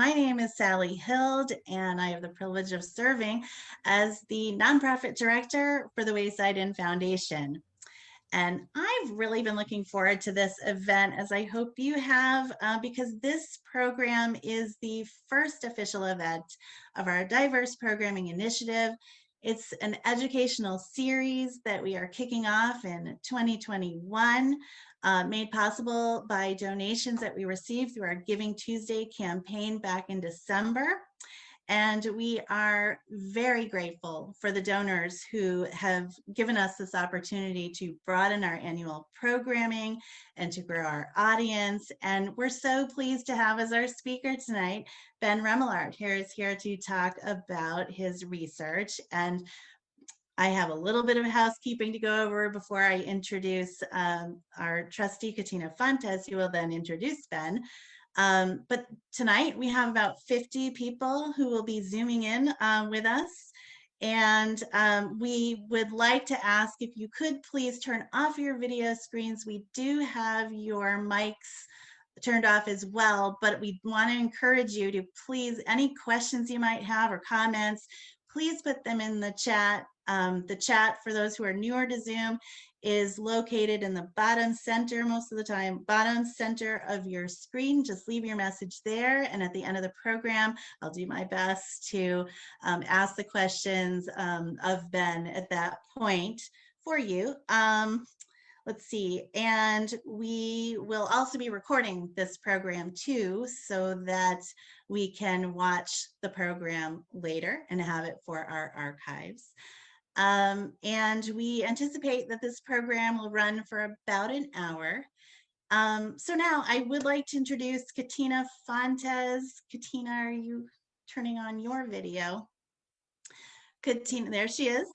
My name is Sally Hild, and I have the privilege of serving as the nonprofit director for the Wayside Inn Foundation. And I've really been looking forward to this event, as I hope you have, because this program is the first official event of our diverse programming initiative. It's an educational series that we are kicking off in 2021, made possible by donations that we received through our Giving Tuesday campaign back in December. And we are very grateful for the donors who have given us this opportunity to broaden our annual programming and to grow our audience. And we're so pleased to have as our speaker tonight, Ben Remillard, who is here to talk about his research. And I have a little bit of housekeeping to go over before I introduce our trustee, Katina Fontes, who will then introduce Ben. But tonight we have about 50 people who will be Zooming in with us. And we would like to ask if you could please turn off your video screens. We do have your mics turned off as well, but we want to encourage you to please, any questions you might have or comments, please put them in the chat. The chat, for those who are newer to Zoom, is located in the bottom center, most of the time, bottom center of your screen. Just leave your message there. And at the end of the program, I'll do my best to ask the questions of Ben at that point for you. Let's see, and we will also be recording this program too, so that we can watch the program later and have it for our archives. And we anticipate that this program will run for about an hour. So now I would like to introduce Katina Fontes. Katina, are you turning on your video? Katina, there she is.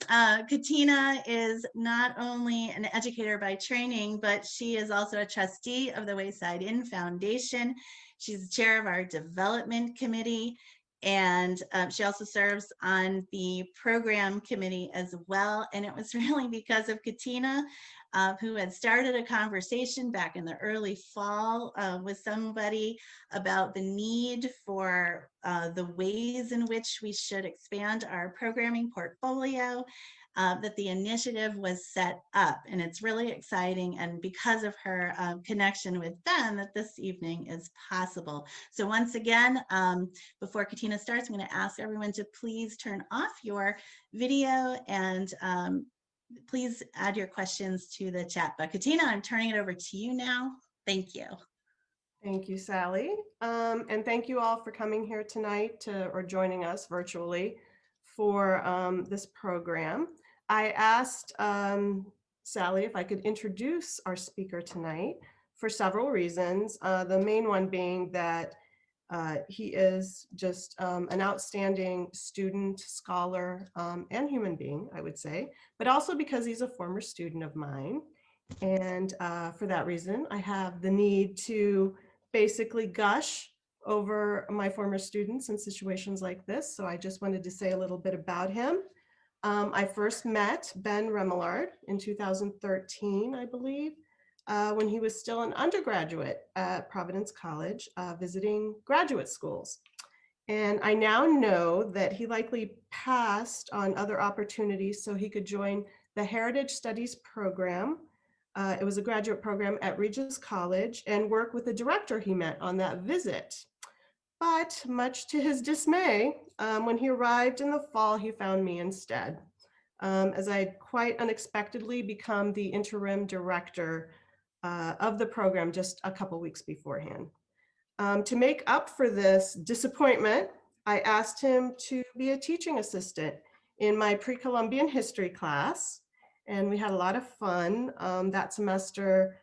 Katina is not only an educator by training, but she is also a trustee of the Wayside Inn Foundation. She's the chair of our development committee, and she also serves on the program committee as well. And it was really because of Katina, who had started a conversation back in the early fall with somebody about the need for the ways in which we should expand our programming portfolio, that the initiative was set up. And it's really exciting, and because of her connection with Ben, that this evening is possible. So once again, before Katina starts, I'm going to ask everyone to please turn off your video and please add your questions to the chat. But Katina, I'm turning it over to you now. Thank you. Thank you, Sally. And thank you all for coming here tonight or joining us virtually for this program. I asked Sally if I could introduce our speaker tonight for several reasons. The main one being that he is just an outstanding student, scholar, and human being, I would say, but also because he's a former student of mine. And for that reason, I have the need to basically gush over my former students in situations like this. So I just wanted to say a little bit about him. I first met Ben Remillard in 2013, I believe, when he was still an undergraduate at Providence College, visiting graduate schools. And I now know that he likely passed on other opportunities so he could join the Heritage Studies program. It was a graduate program at Regis College, and work with the director he met on that visit. But much to his dismay, when he arrived in the fall, he found me instead, as I had quite unexpectedly become the interim director of the program just a couple weeks beforehand. To make up for this disappointment, I asked him to be a teaching assistant in my pre-Columbian history class, and we had a lot of fun that semester.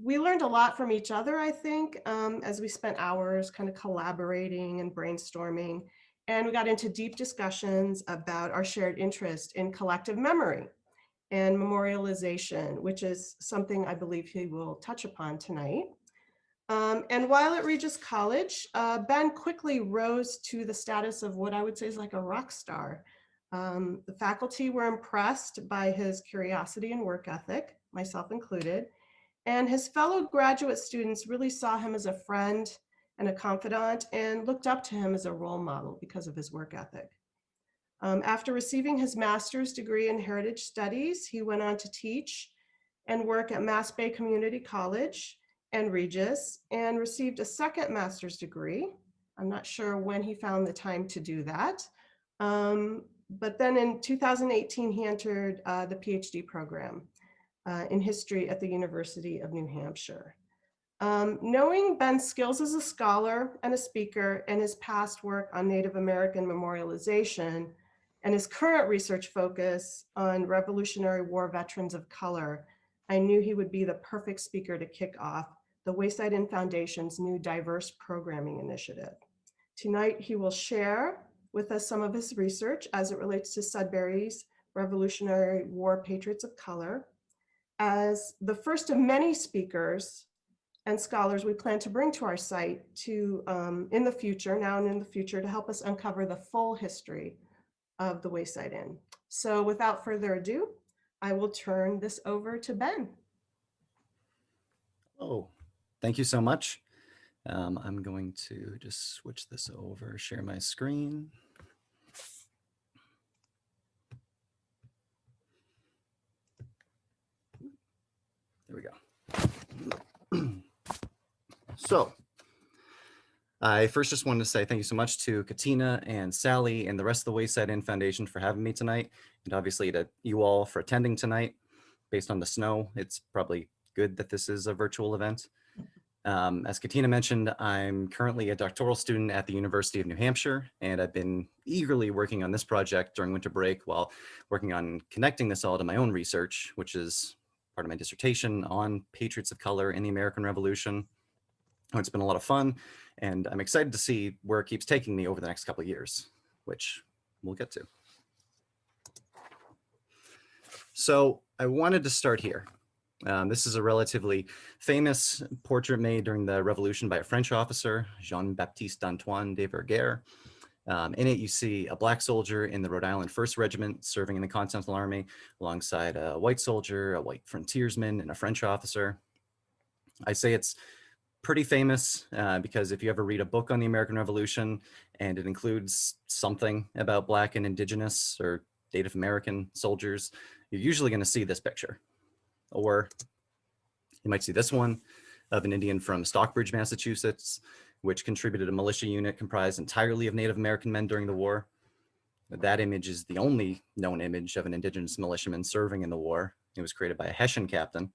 We learned a lot from each other, I think, as we spent hours kind of collaborating and brainstorming, and we got into deep discussions about our shared interest in collective memory and memorialization, which is something I believe he will touch upon tonight. And while at Regis College, Ben quickly rose to the status of what I would say is like a rock star. The faculty were impressed by his curiosity and work ethic, myself included, and his fellow graduate students really saw him as a friend and a confidant, and looked up to him as a role model because of his work ethic. After receiving his master's degree in heritage studies, he went on to teach and work at Mass Bay Community College and Regis, and received a second master's degree. I'm not sure when he found the time to do that. But then in 2018, he entered the PhD program in history at the University of New Hampshire. Knowing Ben's skills as a scholar and a speaker, and his past work on Native American memorialization, and his current research focus on Revolutionary War veterans of color, I knew he would be the perfect speaker to kick off the Wayside Inn Foundation's new diverse programming initiative. Tonight, he will share with us some of his research as it relates to Sudbury's Revolutionary War Patriots of Color. As the first of many speakers and scholars we plan to bring to our site to in the future, now and in the future, to help us uncover the full history of the Wayside Inn. So without further ado, I will turn this over to Ben. Oh, thank you so much. I'm going to just switch this over, share my screen. There we go. So I first just wanted to say thank you so much to Katina and Sally and the rest of the Wayside Inn Foundation for having me tonight, and obviously to you all for attending tonight. Based on the snow, it's probably good that this is a virtual event. As Katina mentioned, I'm currently a doctoral student at the University of New Hampshire, and I've been eagerly working on this project during winter break while working on connecting this all to my own research, which is part of my dissertation on Patriots of Color in the American Revolution. It's been a lot of fun, and I'm excited to see where it keeps taking me over the next couple of years, which we'll get to. So I wanted to start here. This is a relatively famous portrait made during the Revolution by a French officer, Jean-Baptiste Antoine de Vergere. In it, you see a black soldier in the Rhode Island 1st Regiment serving in the Continental Army alongside a white soldier, a white frontiersman, and a French officer. I say it's pretty famous because if you ever read a book on the American Revolution and it includes something about Black and Indigenous or Native American soldiers, you're usually going to see this picture. Or you might see this one of an Indian from Stockbridge, Massachusetts, which contributed a militia unit comprised entirely of Native American men during the war. That image is the only known image of an Indigenous militiaman serving in the war. It was created by a Hessian captain.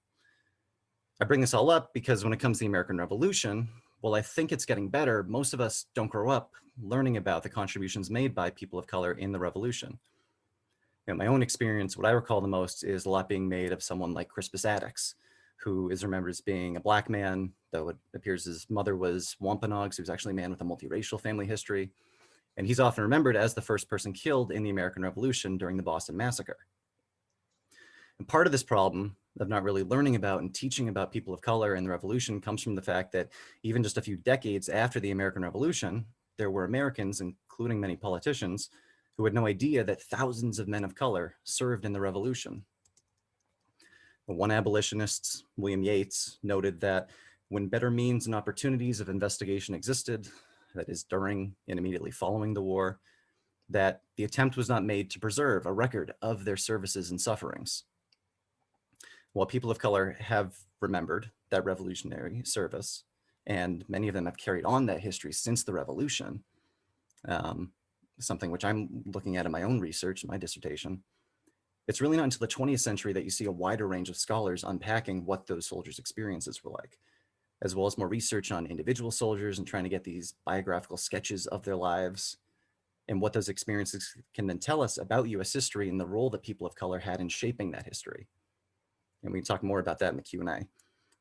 I bring this all up because when it comes to the American Revolution, well, I think it's getting better. Most of us don't grow up learning about the contributions made by people of color in the Revolution. In my own experience, what I recall the most is a lot being made of someone like Crispus Attucks, who is remembered as being a Black man, though it appears his mother was Wampanoag, so he was actually a man with a multiracial family history. And he's often remembered as the first person killed in the American Revolution during the Boston Massacre. And part of this problem of not really learning about and teaching about people of color in the Revolution comes from the fact that even just a few decades after the American Revolution, there were Americans, including many politicians, who had no idea that thousands of men of color served in the Revolution. One abolitionist, William Yates, noted that when better means and opportunities of investigation existed, that is during and immediately following the war, that the attempt was not made to preserve a record of their services and sufferings. While people of color have remembered that revolutionary service, and many of them have carried on that history since the Revolution, something which I'm looking at in my own research, my dissertation, it's really not until the 20th century that you see a wider range of scholars unpacking what those soldiers' experiences were like, as well as more research on individual soldiers and trying to get these biographical sketches of their lives and what those experiences can then tell us about US history and the role that people of color had in shaping that history. And we can talk more about that in the Q&A.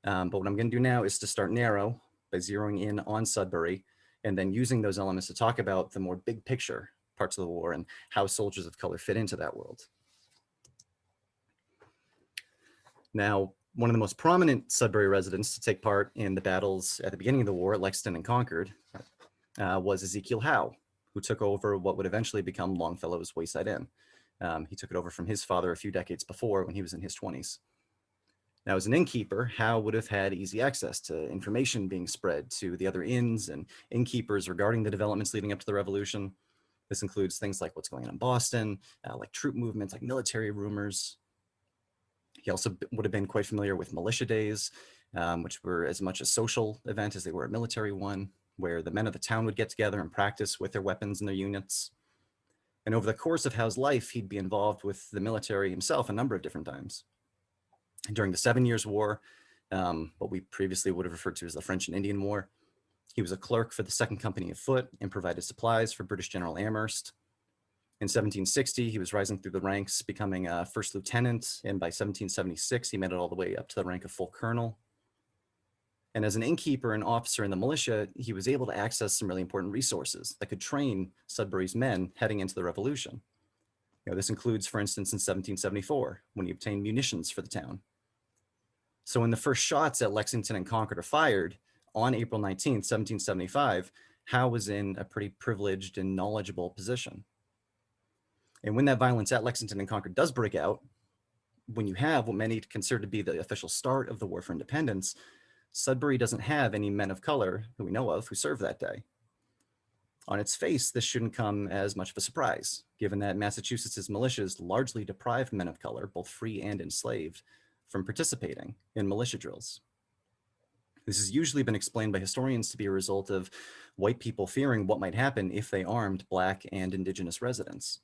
But what I'm going to do now is to start narrow by zeroing in on Sudbury and then using those elements to talk about the more big picture parts of the war and how soldiers of color fit into that world. Now, one of the most prominent Sudbury residents to take part in the battles at the beginning of the war at Lexington and Concord was EZEKIEL HOWE, who took over what would eventually become Longfellow's Wayside Inn. He took it over from his father a few decades before when he was in his 20s. Now, as an innkeeper, Howe would have had easy access to information being spread to the other inns and innkeepers regarding the developments leading up to the revolution. This includes things like what's going on in Boston, like troop movements, like military rumors. He also would have been quite familiar with militia days, which were as much a social event as they were a military one, where the men of the town would get together and practice with their weapons and their units. And over the course of Howe's life, he'd be involved with the military himself a number of different times. During the 7 Years' War, what we previously would have referred to as the French and Indian War, he was a clerk for the Second Company of Foot and provided supplies for British General Amherst. In 1760, he was rising through the ranks, becoming a first lieutenant, and by 1776, he made it all the way up to the rank of full colonel. And as an innkeeper and officer in the militia, he was able to access some really important resources that could train Sudbury's men heading into the revolution. This includes, for instance, in 1774, when he obtained munitions for the town. So when the first shots at Lexington and Concord are fired on April 19th, 1775, Howe was in a pretty privileged and knowledgeable position. And when that violence at Lexington and Concord does break out, when you have what many consider to be the official start of the War for Independence, Sudbury doesn't have any men of color who we know of who served that day. On its face, this shouldn't come as much of a surprise, given that Massachusetts' militias largely deprived men of color, both free and enslaved, from participating in militia drills. This has usually been explained by historians to be a result of white people fearing what might happen if they armed Black and Indigenous residents.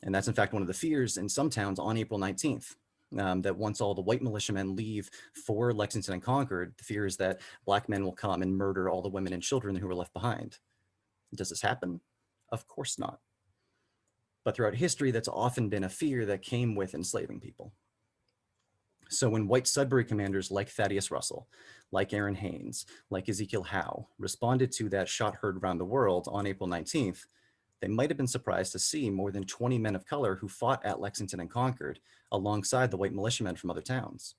And that's in fact one of the fears in some towns on April 19th, that once all the white militiamen leave for Lexington and Concord, the fear is that Black men will come and murder all the women and children who were left behind. Does this happen? Of course not. But throughout history, that's often been a fear that came with enslaving people. So when white Sudbury commanders like Thaddeus Russell, like Aaron Haynes, like EZEKIEL Howe responded to that shot heard around the world on April 19th, they might have been surprised to see more than 20 men of color who fought at Lexington and Concord alongside the white militiamen from other towns.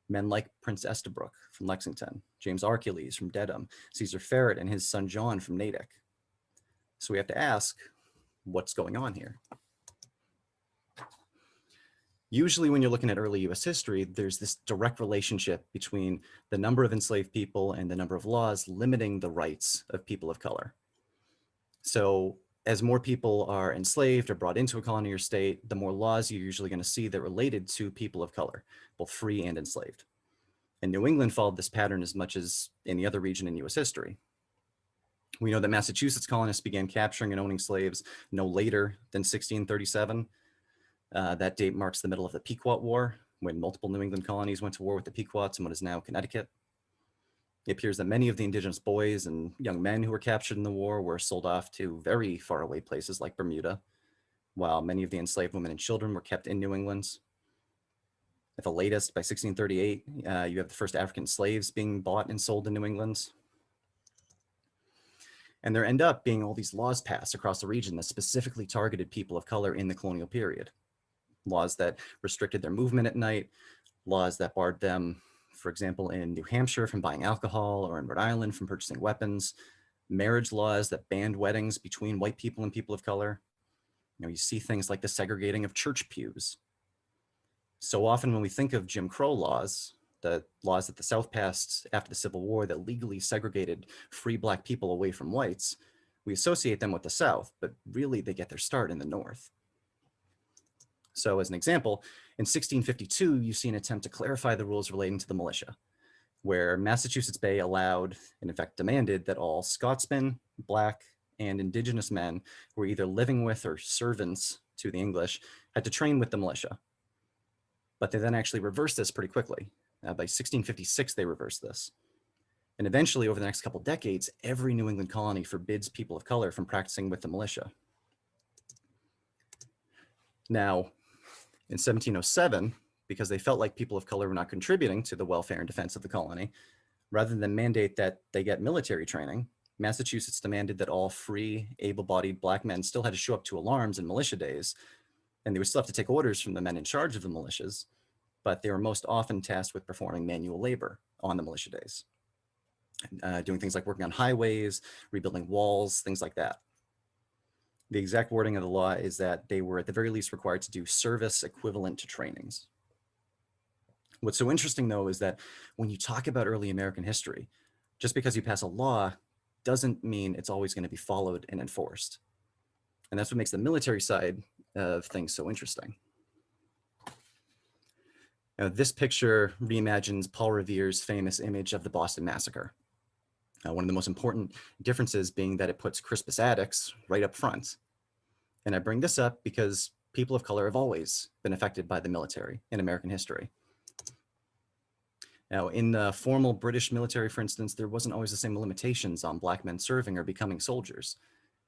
Men like Prince Estabrook from Lexington, James Arcules from Dedham, Caesar Ferret and his son John from Natick. So we have to ask, what's going on here? Usually when you're looking at early US history, there's this direct relationship between the number of enslaved people and the number of laws limiting the rights of people of color. So as more people are enslaved or brought into a colony or state, the more laws you're usually going to see that related to people of color, both free and enslaved. And New England followed this pattern as much as any other region in US history. We know that Massachusetts colonists began capturing and owning slaves no later than 1637. That date marks the middle of the Pequot War, when multiple New England colonies went to war with the Pequots in what is now Connecticut. It appears that many of the indigenous boys and young men who were captured in the war were sold off to very far away places like Bermuda, while many of the enslaved women and children were kept in New England. At the latest, by 1638, you have the first African slaves being bought and sold in New England. And there end up being all these laws passed across the region that specifically targeted people of color in the colonial period. Laws that restricted their movement at night, laws that barred them, for example, in New Hampshire from buying alcohol or in Rhode Island from purchasing weapons, marriage laws that banned weddings between white people and people of color. You see things like the segregating of church pews. So often when we think of Jim Crow laws, the laws that the South passed after the Civil War that legally segregated free Black people away from whites, we associate them with the South, but really they get their start in the North. So as an example, in 1652, you see an attempt to clarify the rules relating to the militia, where Massachusetts Bay allowed, and in fact demanded, that all Scotsmen, Black, and Indigenous men who were either living with or servants to the English had to train with the militia. But they then actually reversed this pretty quickly. By 1656, they reversed this. And eventually, over the next couple decades, every New England colony forbids people of color from practicing with the militia. Now, in 1707, because they felt like people of color were not contributing to the welfare and defense of the colony, rather than mandate that they get military training, Massachusetts demanded that all free, able-bodied Black men still had to show up to alarms and militia days, and they would still have to take orders from the men in charge of the militias, but they were most often tasked with performing manual labor on the militia days, doing things like working on highways, rebuilding walls, things like that. The exact wording of the law is that they were at the very least required to do service equivalent to trainings. What's so interesting, though, is that when you talk about early American history, just because you pass a law doesn't mean it's always going to be followed and enforced. And that's what makes the military side of things so interesting. Now, this picture reimagines Paul Revere's famous image of the Boston Massacre. One of the most important differences being that it puts Crispus Attucks right up front. And I bring this up because people of color have always been affected by the military in American history. Now, in the formal British military, for instance, there wasn't always the same limitations on Black men serving or becoming soldiers.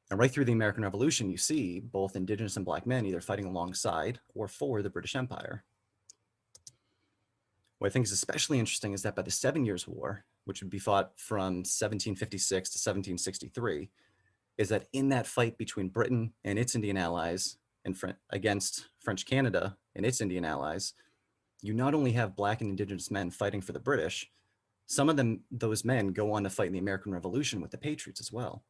And right through the American Revolution, you see both Indigenous and Black men either fighting alongside or for the British Empire. What I think is especially interesting is that by the 7 Years' War, which would be fought from 1756 to 1763, is that in that fight between Britain and its Indian allies and against French Canada and its Indian allies, you not only have Black and Indigenous men fighting for the British, some of those men go on to fight in the American Revolution with the Patriots as well.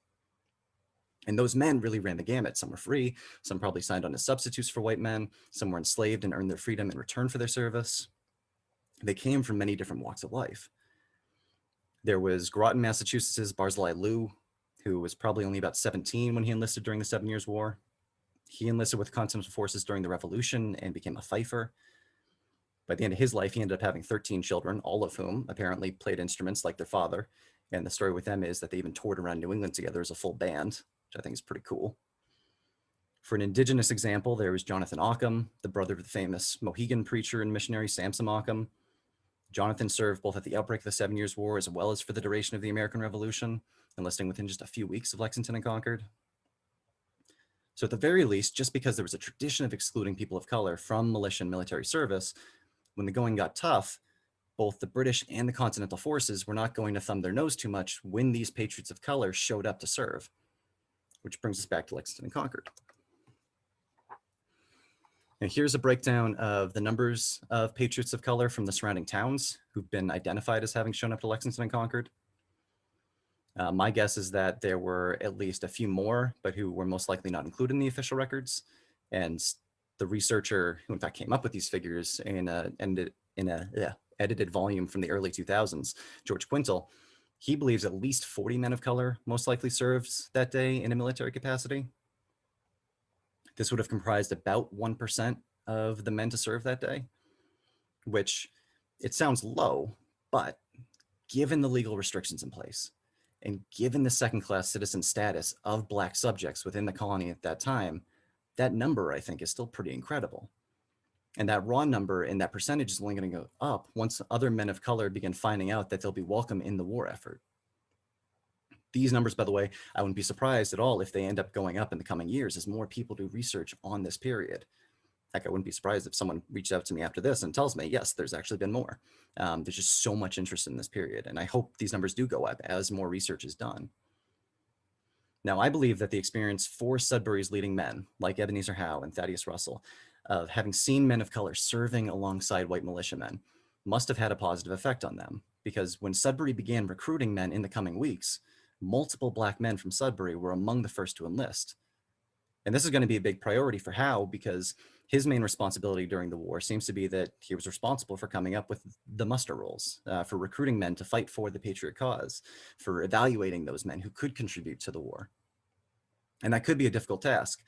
And those men really ran the gamut. Some were free, some probably signed on as substitutes for white men, some were enslaved and earned their freedom in return for their service. They came from many different walks of life. There was Groton, Massachusetts' Barzillai Lew, who was probably only about 17 when he enlisted during the 7 Years' War. He enlisted with Continental Forces during the Revolution and became a fifer. By the end of his life, he ended up having 13 children, all of whom apparently played instruments like their father. And the story with them is that they even toured around New England together as a full band, which I think is pretty cool. For an Indigenous example, there was Jonathan Ockham, the brother of the famous Mohegan preacher and missionary Samson Ockham. Jonathan served both at the outbreak of the 7 Years' War as well as for the duration of the American Revolution, enlisting within just a few weeks of Lexington and Concord. So at the very least, just because there was a tradition of excluding people of color from militia and military service, when the going got tough, both the British and the Continental Forces were not going to thumb their nose too much when these patriots of color showed up to serve, which brings us back to Lexington and Concord. And here's a breakdown of the numbers of patriots of color from the surrounding towns who've been identified as having shown up to Lexington and Concord. My guess is that there were at least a few more, but who were most likely not included in the official records. And the researcher who in fact came up with these figures in an edited volume from the early 2000s, George Quintal, he believes at least 40 men of color most likely served that day in a military capacity. This would have comprised about 1% of the men to serve that day, which it sounds low, but given the legal restrictions in place and given the second-class citizen status of Black subjects within the colony at that time, that number, I think, is still pretty incredible. And that raw number and that percentage is only going to go up once other men of color begin finding out that they'll be welcome in the war effort. These numbers, by the way, I wouldn't be surprised at all if they end up going up in the coming years as more people do research on this period. Heck, I wouldn't be surprised if someone reached out to me after this and tells me, yes, there's actually been more. There's just so much interest in this period. And I hope these numbers do go up as more research is done. Now, I believe that the experience for Sudbury's leading men, like Ebenezer Howe and Thaddeus Russell, of having seen men of color serving alongside white militiamen, must have had a positive effect on them. Because when Sudbury began recruiting men in the coming weeks, multiple Black men from Sudbury were among the first to enlist. And this is going to be a big priority for Howe because his main responsibility during the war seems to be that he was responsible for coming up with the muster rolls, for recruiting men to fight for the Patriot cause, for evaluating those men who could contribute to the war. And that could be a difficult task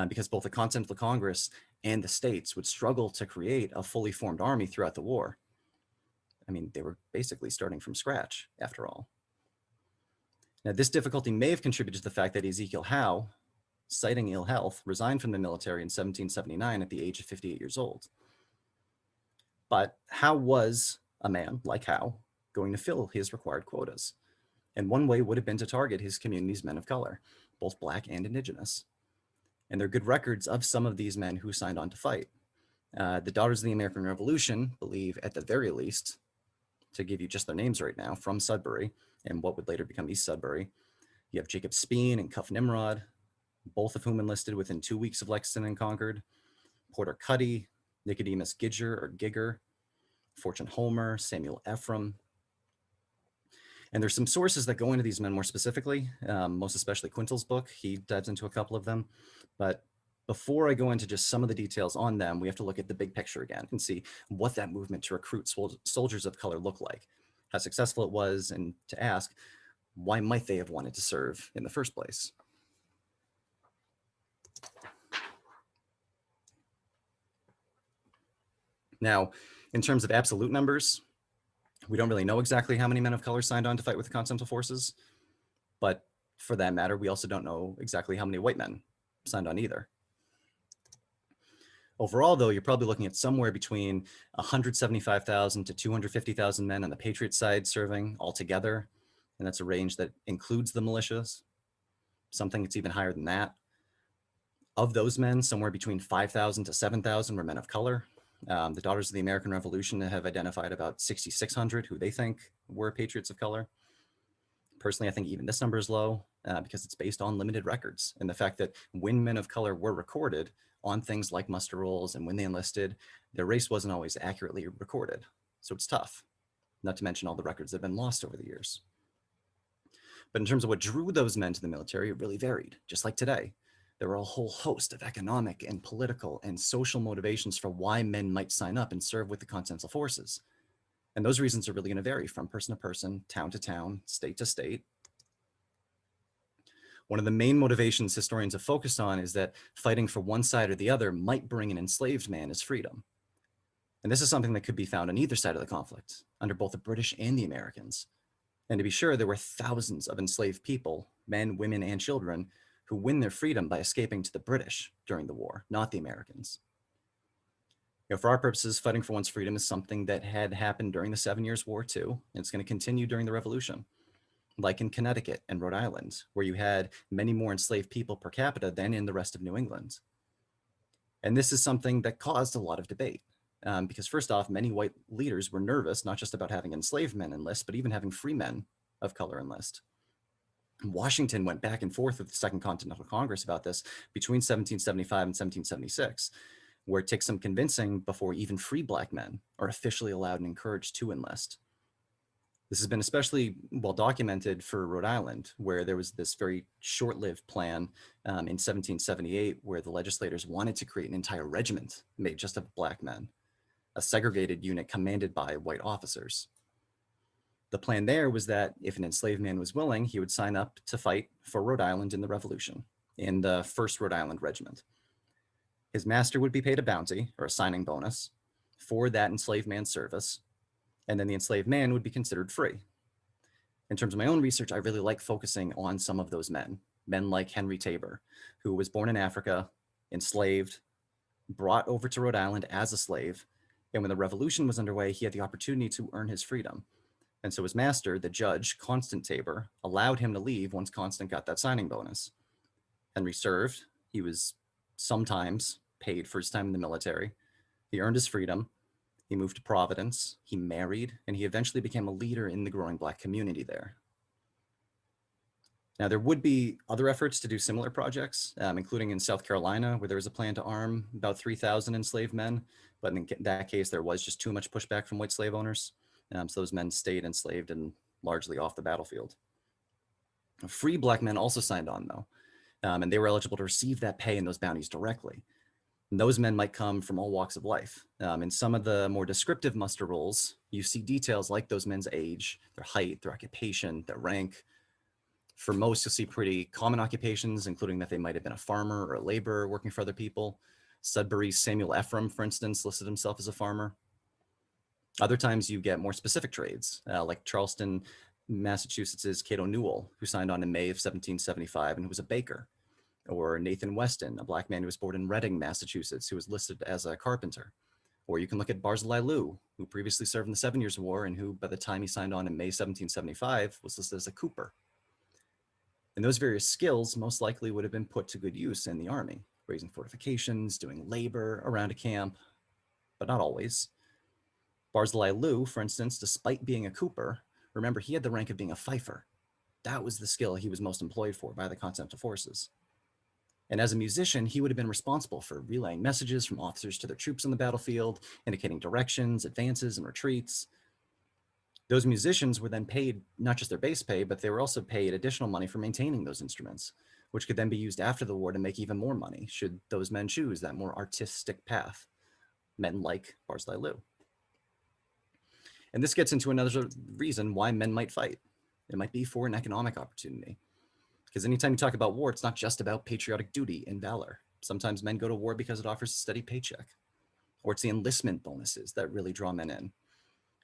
because both the Continental Congress and the states would struggle to create a fully formed army throughout the war. I mean, they were basically starting from scratch, after all. Now, this difficulty may have contributed to the fact that Ezekiel Howe, citing ill health, resigned from the military in 1779 at the age of 58 years old. But Howe was a man, like Howe, going to fill his required quotas. And one way would have been to target his community's men of color, both Black and Indigenous. And there are good records of some of these men who signed on to fight. The Daughters of the American Revolution believe, at the very least, to give you just their names right now, from Sudbury, and what would later become East Sudbury, you have Jacob Speen and Cuff Nimrod, both of whom enlisted within 2 weeks of Lexington and Concord, Porter Cuddy, Nicodemus Gigger, Fortune Homer, Samuel Ephraim. And there's some sources that go into these men more specifically, most especially Quintal's book. He dives into a couple of them. But before I go into just some of the details on them, we have to look at the big picture again and see what that movement to recruit soldiers of color looked like, how successful it was, and to ask, why might they have wanted to serve in the first place? Now, in terms of absolute numbers, we don't really know exactly how many men of color signed on to fight with the Continental Forces, but for that matter, we also don't know exactly how many white men signed on either. Overall, though, you're probably looking at somewhere between 175,000 to 250,000 men on the Patriot side serving altogether, and that's a range that includes the militias. Something that's even higher than that. Of those men, somewhere between 5,000 to 7,000 were men of color. The Daughters of the American Revolution have identified about 6,600 who they think were patriots of color. Personally, I think even this number is low because it's based on limited records. And the fact that when men of color were recorded on things like muster rolls and when they enlisted, their race wasn't always accurately recorded. So it's tough, not to mention all the records that have been lost over the years. But in terms of what drew those men to the military, it really varied, just like today. There were a whole host of economic and political and social motivations for why men might sign up and serve with the Continental Forces. And those reasons are really going to vary from person to person, town to town, state to state. One of the main motivations historians have focused on is that fighting for one side or the other might bring an enslaved man his freedom. And this is something that could be found on either side of the conflict, under both the British and the Americans. And to be sure, there were thousands of enslaved people, men, women, and children, who win their freedom by escaping to the British during the war, not the Americans. You know, for our purposes, fighting for one's freedom is something that had happened during the 7 Years' War too, and it's going to continue during the Revolution, like in Connecticut and Rhode Island, where you had many more enslaved people per capita than in the rest of New England. And this is something that caused a lot of debate, because first off, many white leaders were nervous, not just about having enslaved men enlist, but even having free men of color enlist. Washington went back and forth with the Second Continental Congress about this between 1775 and 1776, where it takes some convincing before even free Black men are officially allowed and encouraged to enlist. This has been especially well documented for Rhode Island, where there was this very short-lived plan in 1778, where the legislators wanted to create an entire regiment made just of Black men, a segregated unit commanded by white officers. The plan there was that if an enslaved man was willing, he would sign up to fight for Rhode Island in the Revolution, in the 1st Rhode Island Regiment. His master would be paid a bounty, or a signing bonus, for that enslaved man's service, and then the enslaved man would be considered free. In terms of my own research, I really like focusing on some of those men like Henry Tabor, who was born in Africa, enslaved, brought over to Rhode Island as a slave, and when the Revolution was underway, he had the opportunity to earn his freedom. And so his master, the judge, Constant Tabor, allowed him to leave once Constant got that signing bonus. Henry served. He was sometimes paid for his time in the military. He earned his freedom. He moved to Providence. He married, and he eventually became a leader in the growing Black community there. Now, there would be other efforts to do similar projects, including in South Carolina, where there was a plan to arm about 3,000 enslaved men. But in that case, there was just too much pushback from white slave owners. So those men stayed enslaved and largely off the battlefield. Free Black men also signed on, though, and they were eligible to receive that pay and those bounties directly. And those men might come from all walks of life. In some of the more descriptive muster rolls, you see details like those men's age, their height, their occupation, their rank. For most, you'll see pretty common occupations, including that they might have been a farmer or a laborer working for other people. Sudbury's Samuel Ephraim, for instance, listed himself as a farmer. Other times you get more specific trades, like Charleston, Massachusetts' Cato Newell, who signed on in May of 1775 and who was a baker. Or Nathan Weston, a Black man who was born in Reading, Massachusetts, who was listed as a carpenter. Or you can look at Barzillai Lew, who previously served in the 7 Years' War and who, by the time he signed on in May 1775, was listed as a cooper. And those various skills most likely would have been put to good use in the army, raising fortifications, doing labor around a camp, but not always. Barzillai Lew, for instance, despite being a cooper, remember he had the rank of being a fifer. That was the skill he was most employed for by the Continental Forces. And as a musician, he would have been responsible for relaying messages from officers to their troops on the battlefield, indicating directions, advances, and retreats. Those musicians were then paid not just their base pay, but they were also paid additional money for maintaining those instruments, which could then be used after the war to make even more money, should those men choose that more artistic path, men like Barzillai Lou. And this gets into another reason why men might fight. It might be for an economic opportunity. Because anytime you talk about war, it's not just about patriotic duty and valor. Sometimes men go to war because it offers a steady paycheck, or it's the enlistment bonuses that really draw men in.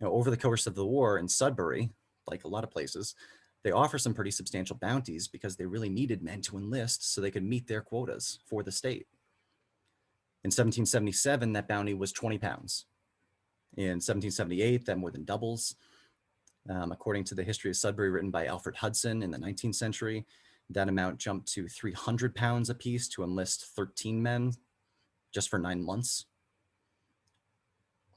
Over the course of the war in Sudbury, like a lot of places, they offer some pretty substantial bounties because they really needed men to enlist so they could meet their quotas for the state. In 1777, that bounty was 20 pounds. In 1778, that more than doubles. According to the History of Sudbury written by Alfred Hudson in the 19th century, that amount jumped to 300 pounds apiece to enlist 13 men just for 9 months.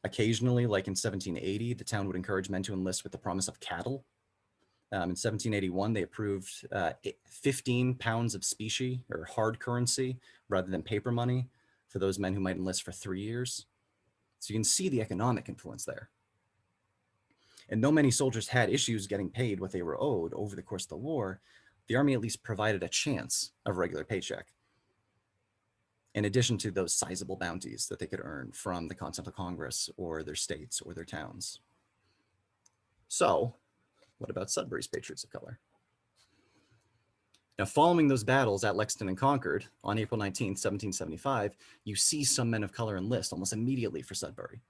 Occasionally, like in 1780, the town would encourage men to enlist with the promise of cattle. In 1781, they approved 15 pounds of specie or hard currency rather than paper money for those men who might enlist for 3 years. So you can see the economic influence there. And though many soldiers had issues getting paid what they were owed over the course of the war, the Army at least provided a chance of a regular paycheck, in addition to those sizable bounties that they could earn from the Continental Congress or their states or their towns. So, what about Sudbury's Patriots of Color? Now, following those battles at Lexington and Concord on April 19th, 1775, you see some men of color enlist almost immediately for Sudbury.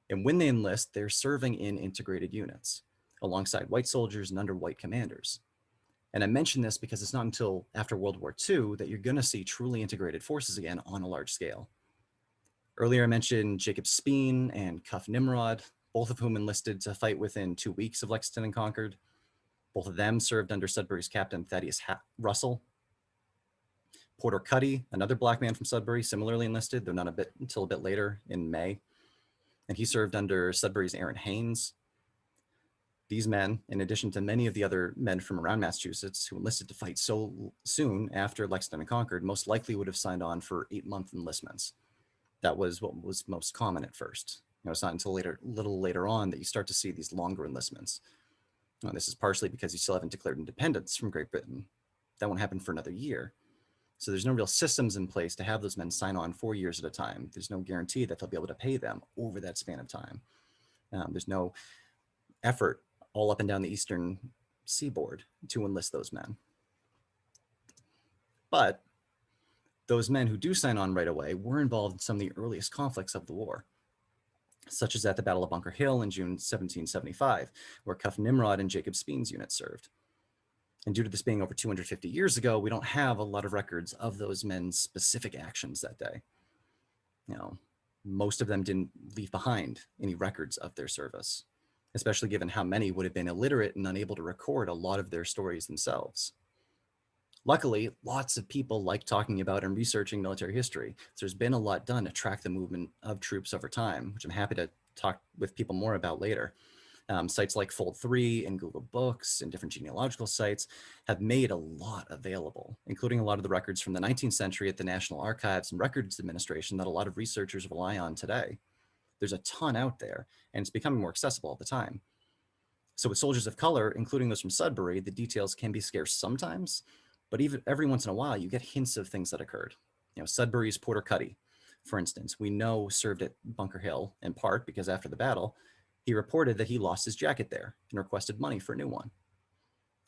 And when they enlist, they're serving in integrated units alongside white soldiers and under white commanders. And I mention this because it's not until after World War II that you're going to see truly integrated forces again on a large scale. Earlier, I mentioned Jacob Speen and Cuff Nimrod, both of whom enlisted to fight within 2 weeks of Lexington and Concord. Both of them served under Sudbury's captain, Thaddeus Russell. Porter Cuddy, another black man from Sudbury, similarly enlisted, though not until a bit later in May. And he served under Sudbury's Aaron Haynes. These men, in addition to many of the other men from around Massachusetts who enlisted to fight so soon after Lexington and Concord, most likely would have signed on for 8-month enlistments. That was what was most common at first. It's not until little later on that you start to see these longer enlistments. This is partially because you still haven't declared independence from Great Britain. That won't happen for another year. So there's no real systems in place to have those men sign on 4 years at a time. There's no guarantee that they'll be able to pay them over that span of time. There's no effort all up and down the eastern seaboard to enlist those men. But those men who do sign on right away were involved in some of the earliest conflicts of the war, such as at the Battle of Bunker Hill in June 1775, where Cuff Nimrod and Jacob Speen's unit served. And due to this being over 250 years ago, we don't have a lot of records of those men's specific actions that day. Most of them didn't leave behind any records of their service, especially given how many would have been illiterate and unable to record a lot of their stories themselves. Luckily, lots of people like talking about and researching military history. So there's been a lot done to track the movement of troops over time, which I'm happy to talk with people more about later. Sites like Fold3 and Google Books and different genealogical sites have made a lot available, including a lot of the records from the 19th century at the National Archives and Records Administration that a lot of researchers rely on today. There's a ton out there, and it's becoming more accessible all the time. So with soldiers of color, including those from Sudbury, the details can be scarce sometimes, but even every once in a while, you get hints of things that occurred. Sudbury's Porter Cuddy, for instance, we know served at Bunker Hill in part because after the battle, he reported that he lost his jacket there and requested money for a new one.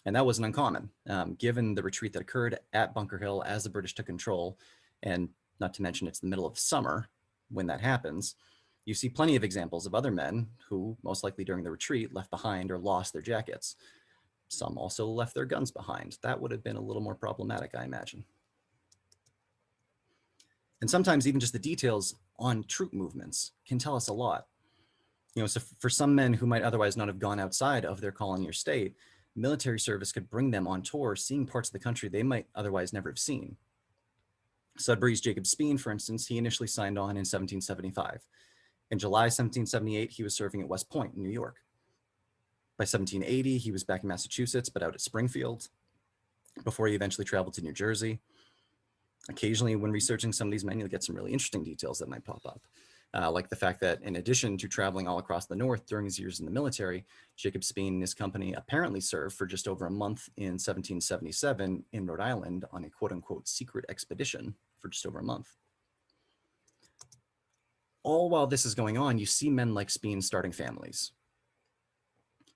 And that wasn't uncommon, given the retreat that occurred at Bunker Hill as the British took control, and not to mention it's the middle of summer when that happens. You see plenty of examples of other men who, most likely during the retreat, left behind or lost their jackets. Some also left their guns behind. That would have been a little more problematic, I imagine. And sometimes even just the details on troop movements can tell us a lot. So for some men who might otherwise not have gone outside of their colony or state, military service could bring them on tour, seeing parts of the country they might otherwise never have seen. Sudbury's Jacob Speen, for instance, he initially signed on in 1775. In July 1778, he was serving at West Point in New York. By 1780, he was back in Massachusetts, but out at Springfield, before he eventually traveled to New Jersey. Occasionally, when researching some of these men, you'll get some really interesting details that might pop up. like the fact that in addition to traveling all across the North during his years in the military, Jacob Speen and his company apparently served for just over a month in 1777 in Rhode Island on a quote unquote secret expedition for just over a month. All while this is going on, you see men like Speen starting families.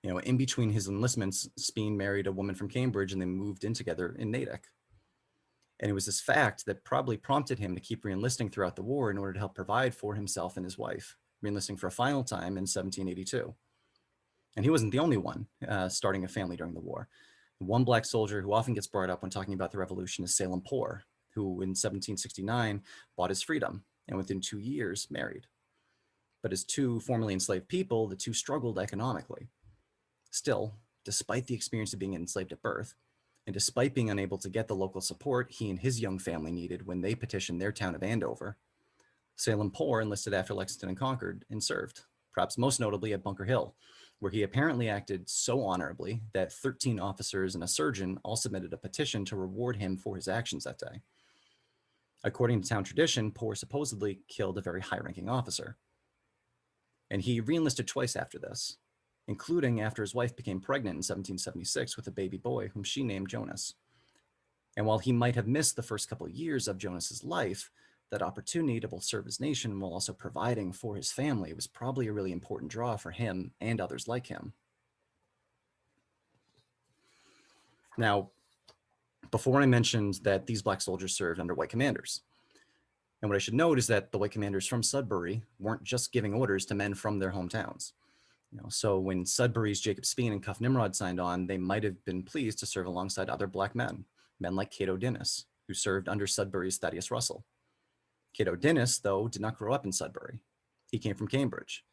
You know, in between his enlistments, Speen married a woman from Cambridge and they moved in together in Natick. And it was this fact that probably prompted him to keep reenlisting throughout the war in order to help provide for himself and his wife, reenlisting for a final time in 1782. And he wasn't the only one starting a family during the war. One Black soldier who often gets brought up when talking about the Revolution is Salem Poor, who in 1769 bought his freedom and within 2 years married. But as two formerly enslaved people, the two struggled economically. Still, despite the experience of being enslaved at birth, and despite being unable to get the local support he and his young family needed when they petitioned their town of Andover, Salem Poor enlisted after Lexington and Concord and served, perhaps most notably at Bunker Hill, where he apparently acted so honorably that 13 officers and a surgeon all submitted a petition to reward him for his actions that day. According to town tradition, Poor supposedly killed a very high-ranking officer. And he reenlisted twice after this, including after his wife became pregnant in 1776 with a baby boy whom she named Jonas. And while he might have missed the first couple of years of Jonas's life, that opportunity to both serve his nation while also providing for his family was probably a really important draw for him and others like him. Now, before I mentioned that these Black soldiers served under white commanders. And what I should note is that the white commanders from Sudbury weren't just giving orders to men from their hometowns. So when Sudbury's Jacob Speen and Cuff Nimrod signed on, they might have been pleased to serve alongside other Black men like Cato Dinnis, who served under Sudbury's Thaddeus Russell. Cato Dinnis, though, did not grow up in Sudbury. He came from Cambridge.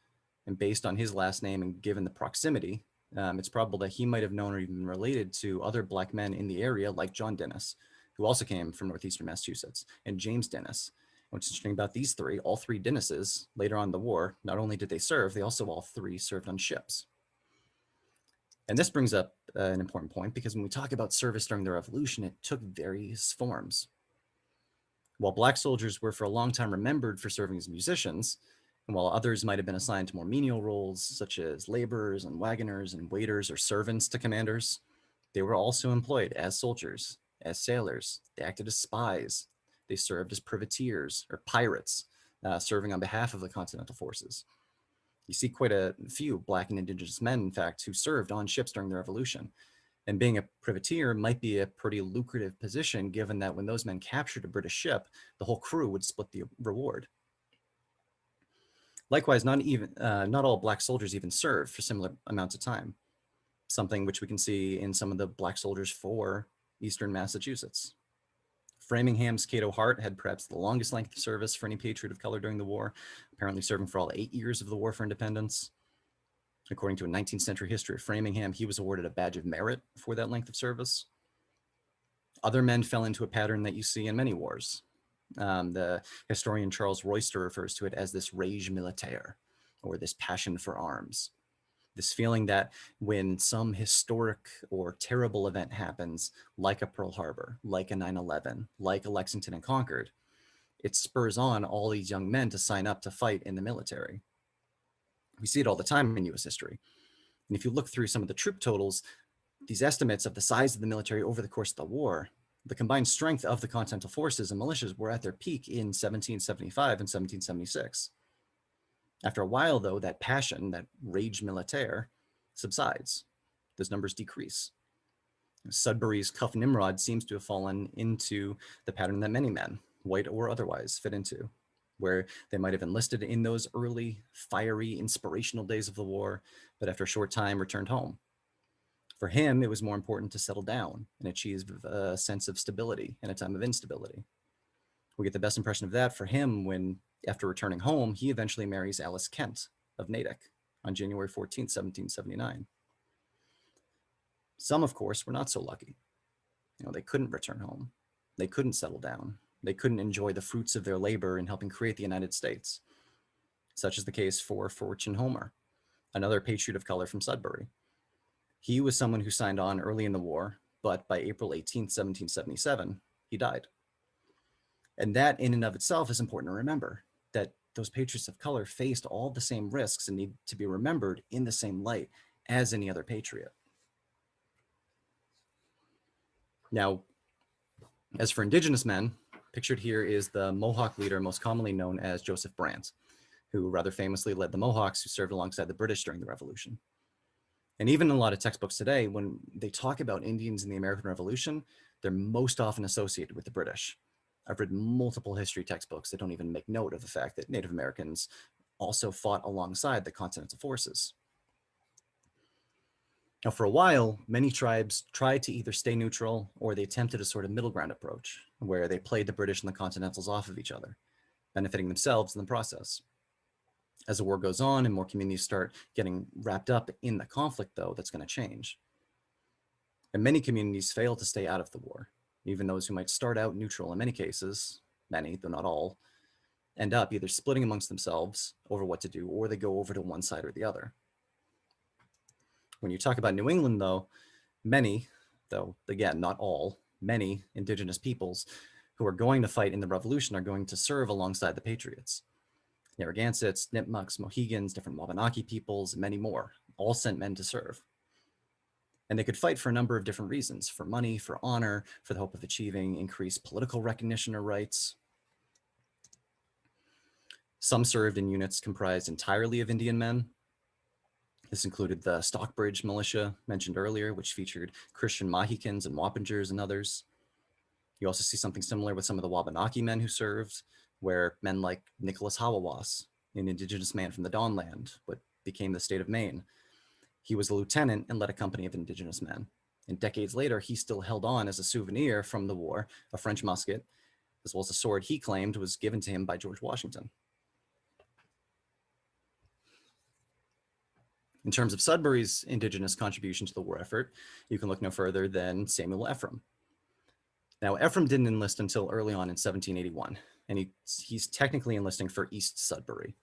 And based on his last name and given the proximity, it's probable that he might have known or even related to other Black men in the area like John Dinnis, who also came from northeastern Massachusetts, and James Dinnis. What's interesting about these three, all three Dinnises, later on in the war, not only did they serve, they also all three served on ships. And this brings up an important point, because when we talk about service during the Revolution, it took various forms. While Black soldiers were for a long time remembered for serving as musicians, and while others might have been assigned to more menial roles, such as laborers and wagoners and waiters or servants to commanders, they were also employed as soldiers, as sailors. They acted as spies. They served as privateers or pirates, serving on behalf of the Continental forces. You see quite a few Black and Indigenous men, in fact, who served on ships during the Revolution. And being a privateer might be a pretty lucrative position, given that when those men captured a British ship, the whole crew would split the reward. Likewise, not all Black soldiers even served for similar amounts of time, something which we can see in some of the Black soldiers for Eastern Massachusetts. Framingham's Cato Hart had perhaps the longest length of service for any patriot of color during the war, apparently serving for all 8 years of the War for Independence. According to a 19th century history of Framingham, he was awarded a badge of merit for that length of service. Other men fell into a pattern that you see in many wars. The historian Charles Royster refers to it as this rage militaire, or this passion for arms. This feeling that when some historic or terrible event happens, like a Pearl Harbor, like a 9/11, like a Lexington and Concord, it spurs on all these young men to sign up to fight in the military. We see it all the time in US history. And if you look through some of the troop totals, these estimates of the size of the military over the course of the war, the combined strength of the Continental forces and militias were at their peak in 1775 and 1776. After a while, though, that passion, that rage militaire, subsides. Those numbers decrease. Sudbury's Cuff Nimrod seems to have fallen into the pattern that many men, white or otherwise, fit into, where they might have enlisted in those early, fiery, inspirational days of the war, but after a short time returned home. For him, it was more important to settle down and achieve a sense of stability in a time of instability. We get the best impression of that for him when, after returning home, he eventually marries Alice Kent of Natick on January 14, 1779. Some, of course, were not so lucky. They couldn't return home. They couldn't settle down. They couldn't enjoy the fruits of their labor in helping create the United States. Such is the case for Fortune Homer, another patriot of color from Sudbury. He was someone who signed on early in the war, but by April 18, 1777, he died. And that in and of itself is important to remember, that those patriots of color faced all the same risks and need to be remembered in the same light as any other patriot. Now, as for Indigenous men, pictured here is the Mohawk leader most commonly known as Joseph Brant, who rather famously led the Mohawks who served alongside the British during the Revolution. And even in a lot of textbooks today, when they talk about Indians in the American Revolution, they're most often associated with the British. I've read multiple history textbooks that don't even make note of the fact that Native Americans also fought alongside the Continental forces. Now, for a while, many tribes tried to either stay neutral or they attempted a sort of middle ground approach, where they played the British and the Continentals off of each other, benefiting themselves in the process. As the war goes on and more communities start getting wrapped up in the conflict, though, that's going to change. And many communities fail to stay out of the war. Even those who might start out neutral in many cases, many, though not all, end up either splitting amongst themselves over what to do, or they go over to one side or the other. When you talk about New England, though, many, though again, not all, many Indigenous peoples who are going to fight in the Revolution are going to serve alongside the Patriots. Narragansetts, Nipmucks, Mohegans, different Wabanaki peoples, and many more, all sent men to serve. And they could fight for a number of different reasons: for money, for honor, for the hope of achieving increased political recognition or rights. Some served in units comprised entirely of Indian men. This included the Stockbridge militia mentioned earlier, which featured Christian Mohicans and Wappingers and others. You also see something similar with some of the Wabanaki men who served, where men like Nicholas Hawawas, an Indigenous man from the Dawnland, what became the state of Maine, he was a lieutenant and led a company of Indigenous men. And decades later, he still held on as a souvenir from the war, a French musket, as well as a sword he claimed was given to him by George Washington. In terms of Sudbury's Indigenous contribution to the war effort, you can look no further than Samuel Ephraim. Now, Ephraim didn't enlist until early on in 1781, and he's technically enlisting for East Sudbury.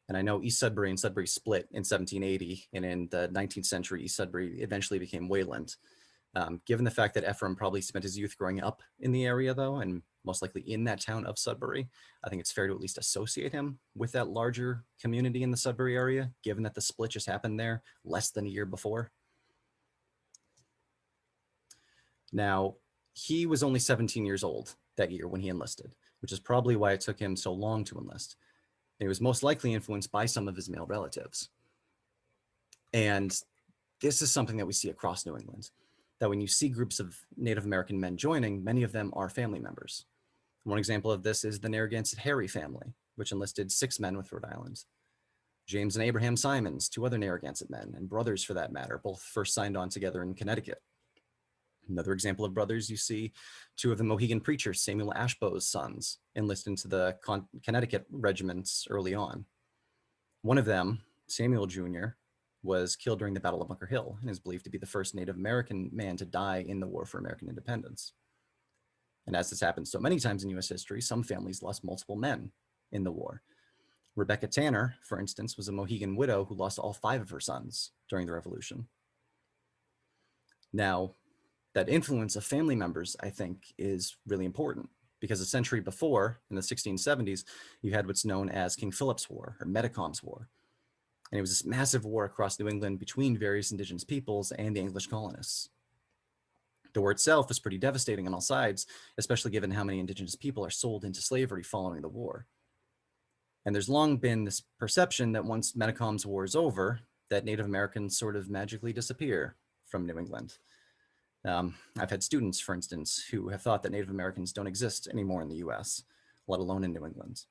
And I know East Sudbury and Sudbury split in 1780, and in the 19th century, East Sudbury eventually became Wayland. Given the fact that Ephraim probably spent his youth growing up in the area, though, and most likely in that town of Sudbury, I think it's fair to at least associate him with that larger community in the Sudbury area, given that the split just happened there less than a year before. Now, he was only 17 years old that year when he enlisted, which is probably why it took him so long to enlist. He was most likely influenced by some of his male relatives. And this is something that we see across New England, that when you see groups of Native American men joining, many of them are family members. One example of this is the Narragansett Harry family, which enlisted 6 men with Rhode Island. James and Abraham Simons, 2 other Narragansett men, and brothers for that matter, both first signed on together in Connecticut. Another example of brothers, you see 2 of the Mohegan preachers, Samuel Ashbow's sons, enlist into the Connecticut regiments early on. One of them, Samuel Jr., was killed during the Battle of Bunker Hill and is believed to be the first Native American man to die in the War for American Independence. And as this happens so many times in US history, some families lost multiple men in the war. Rebecca Tanner, for instance, was a Mohegan widow who lost all 5 of her sons during the Revolution. Now, that influence of family members, I think, is really important, because a century before, in the 1670s, you had what's known as King Philip's War, or Metacom's War. And it was this massive war across New England between various Indigenous peoples and the English colonists. The war itself was pretty devastating on all sides, especially given how many Indigenous people are sold into slavery following the war. And there's long been this perception that once Metacom's War is over, that Native Americans sort of magically disappear from New England. I've had students, for instance, who have thought that Native Americans don't exist anymore in the US, let alone in New England.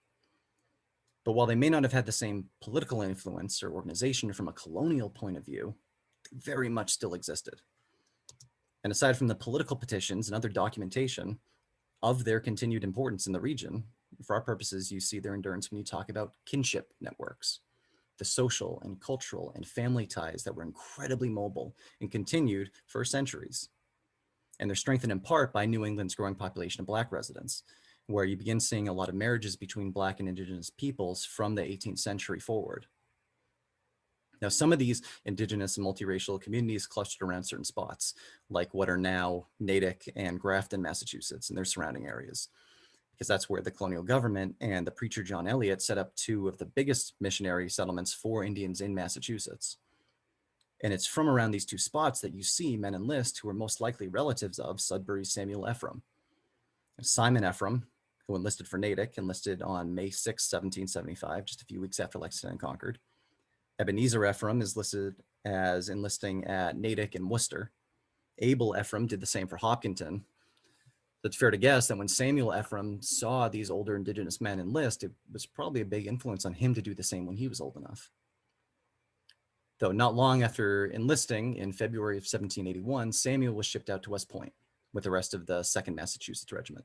But while they may not have had the same political influence or organization from a colonial point of view, they very much still existed. And aside from the political petitions and other documentation of their continued importance in the region, for our purposes, you see their endurance when you talk about kinship networks, the social and cultural and family ties that were incredibly mobile and continued for centuries. And they're strengthened in part by New England's growing population of Black residents, where you begin seeing a lot of marriages between Black and Indigenous peoples from the 18th century forward. Now, some of these Indigenous and multiracial communities clustered around certain spots, like what are now Natick and Grafton, Massachusetts, and their surrounding areas. because that's where the colonial government and the preacher John Eliot set up two of the biggest missionary settlements for Indians in Massachusetts. And it's from around these two spots that you see men enlist who are most likely relatives of Sudbury's Samuel Ephraim. Simon Ephraim, who enlisted for Natick, enlisted on May 6, 1775, just a few weeks after Lexington and conquered. Ebenezer Ephraim is listed as enlisting at Natick and Worcester. Abel Ephraim did the same for Hopkinton. So it's fair to guess that when Samuel Ephraim saw these older Indigenous men enlist, it was probably a big influence on him to do the same when he was old enough. Though not long after enlisting in February of 1781, Samuel was shipped out to West Point with the rest of the 2nd Massachusetts Regiment.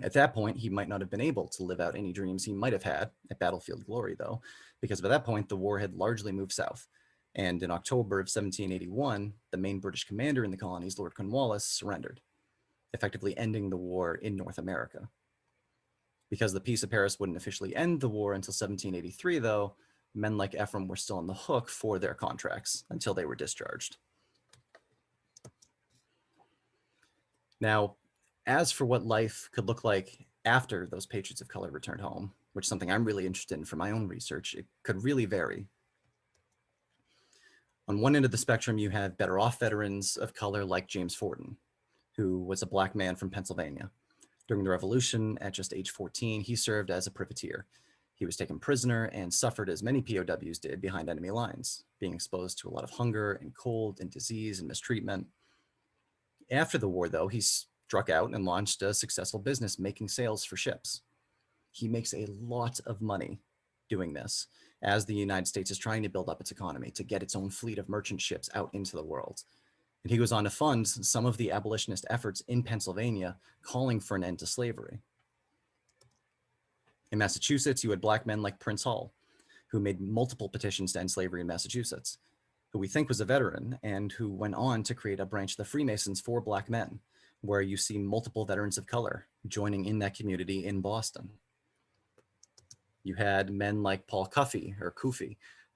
At that point, he might not have been able to live out any dreams he might have had at battlefield glory, though, because by that point, the war had largely moved south. And in October of 1781, the main British commander in the colonies, Lord Cornwallis, surrendered, effectively ending the war in North America. Because the Peace of Paris wouldn't officially end the war until 1783, though, men like Ephraim were still on the hook for their contracts until they were discharged. Now, as for what life could look like after those Patriots of color returned home, which is something I'm really interested in for my own research, it could really vary. On one end of the spectrum, you have better off veterans of color like James Forden, who was a Black man from Pennsylvania. During the Revolution, at just age 14, he served as a privateer. He was taken prisoner and suffered as many POWs did behind enemy lines, being exposed to a lot of hunger and cold and disease and mistreatment. After the war, though, he struck out and launched a successful business making sails for ships. He makes a lot of money doing this as the United States is trying to build up its economy to get its own fleet of merchant ships out into the world. And he goes on to fund some of the abolitionist efforts in Pennsylvania calling for an end to slavery. In Massachusetts, you had Black men like Prince Hall, who made multiple petitions to end slavery in Massachusetts, who we think was a veteran and who went on to create a branch of the Freemasons for Black men, where you see multiple veterans of color joining in that community in Boston. You had men like Paul Cuffey,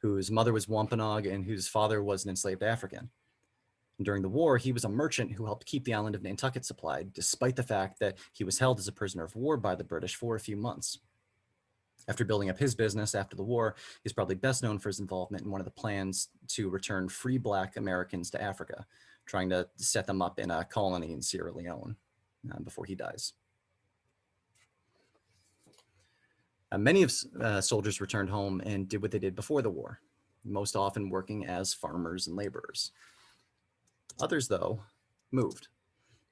whose mother was Wampanoag and whose father was an enslaved African. And during the war, he was a merchant who helped keep the island of Nantucket supplied, despite the fact that he was held as a prisoner of war by the British for a few months. After building up his business after the war, he's probably best known for his involvement in one of the plans to return free Black Americans to Africa, trying to set them up in a colony in Sierra Leone before he dies. Many of soldiers returned home and did what they did before the war, most often working as farmers and laborers. Others, though, moved,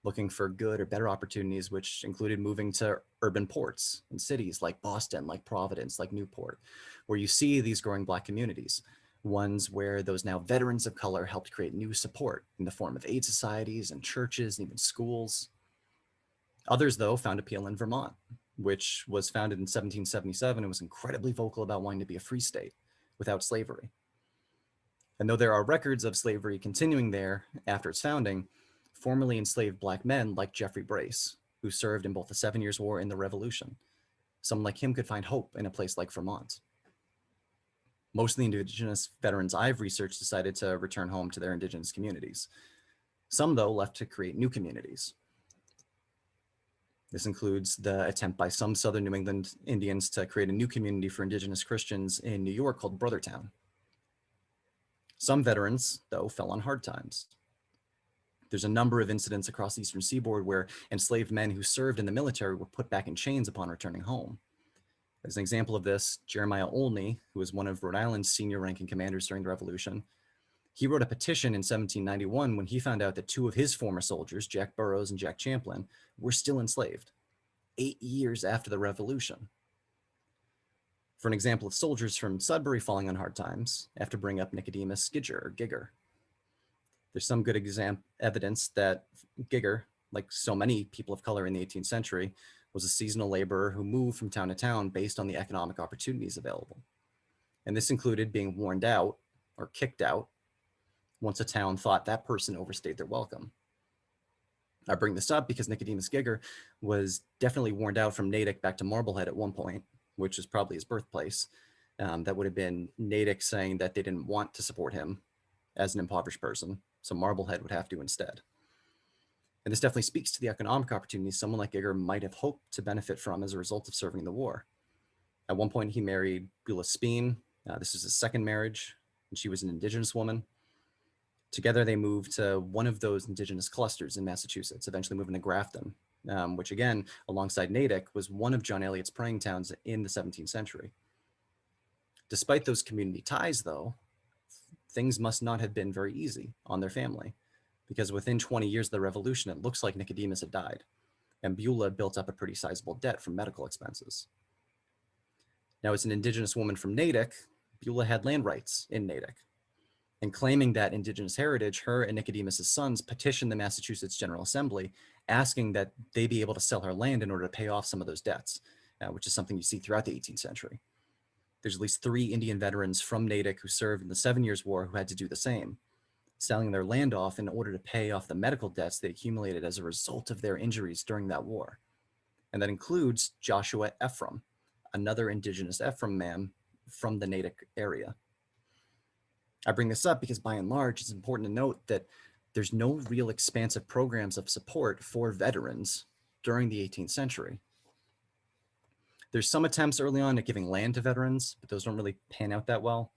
looking for good or better opportunities, which included moving to urban ports in cities like Boston, like Providence, like Newport, where you see these growing Black communities, ones where those now veterans of color helped create new support in the form of aid societies and churches and even schools. Others, though, found appeal in Vermont, which was founded in 1777 and was incredibly vocal about wanting to be a free state without slavery. And though there are records of slavery continuing there after its founding, formerly enslaved Black men like Jeffrey Brace, who served in both the 7 Years' War and the Revolution, someone like him could find hope in a place like Vermont. Most of the Indigenous veterans I've researched decided to return home to their Indigenous communities. Some, though, left to create new communities. This includes the attempt by some Southern New England Indians to create a new community for Indigenous Christians in New York called Brothertown. Some veterans, though, fell on hard times. There's a number of incidents across the Eastern Seaboard where enslaved men who served in the military were put back in chains upon returning home. As an example of this, Jeremiah Olney, who was one of Rhode Island's senior ranking commanders during the Revolution, he wrote a petition in 1791 when he found out that two of his former soldiers, Jack Burroughs and Jack Champlin, were still enslaved, 8 years after the Revolution. For an example of soldiers from Sudbury falling on hard times, I have to bring up Nicodemus Gigger. There's some good evidence that Gigger, like so many people of color in the 18th century, was a seasonal laborer who moved from town to town based on the economic opportunities available. And this included being warned out or kicked out once a town thought that person overstayed their welcome. I bring this up because Nicodemus Gigger was definitely warned out from Natick back to Marblehead at one point, which is probably his birthplace. That would have been Natick saying that they didn't want to support him as an impoverished person, so Marblehead would have to instead. And this definitely speaks to the economic opportunities someone like Giger might have hoped to benefit from as a result of serving the war. At one point, he married Beulah Speen. This was his second marriage, and she was an Indigenous woman. Together, they moved to one of those Indigenous clusters in Massachusetts, eventually moving to Grafton, which again, alongside Natick, was one of John Eliot's praying towns in the 17th century. Despite those community ties, though, things must not have been very easy on their family, because within 20 years of the Revolution, it looks like Nicodemus had died, and Beulah built up a pretty sizable debt from medical expenses. Now, as an Indigenous woman from Natick, Beulah had land rights in Natick. And claiming that Indigenous heritage, her and Nicodemus's sons petitioned the Massachusetts General Assembly, asking that they be able to sell her land in order to pay off some of those debts, which is something you see throughout the 18th century. There's at least 3 Indian veterans from Natick who served in the 7 Years' War who had to do the same, selling their land off in order to pay off the medical debts they accumulated as a result of their injuries during that war. And that includes Joshua Ephraim, another Indigenous Ephraim man from the Natick area. I bring this up because by and large, it's important to note that there's no real expansive programs of support for veterans during the 18th century. There's some attempts early on at giving land to veterans, but those don't really pan out that well.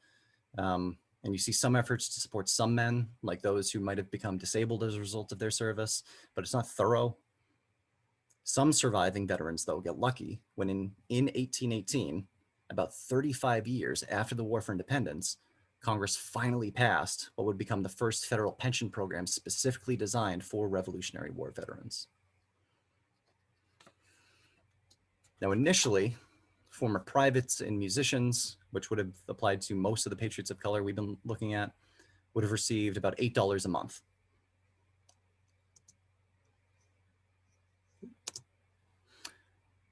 And you see some efforts to support some men, like those who might have become disabled as a result of their service, but it's not thorough. Some surviving veterans, though, get lucky when in 1818, about 35 years after the War for Independence, Congress finally passed what would become the first federal pension program specifically designed for Revolutionary War veterans. Now, initially, former privates and musicians, which would have applied to most of the Patriots of color we've been looking at, would have received about $8 a month.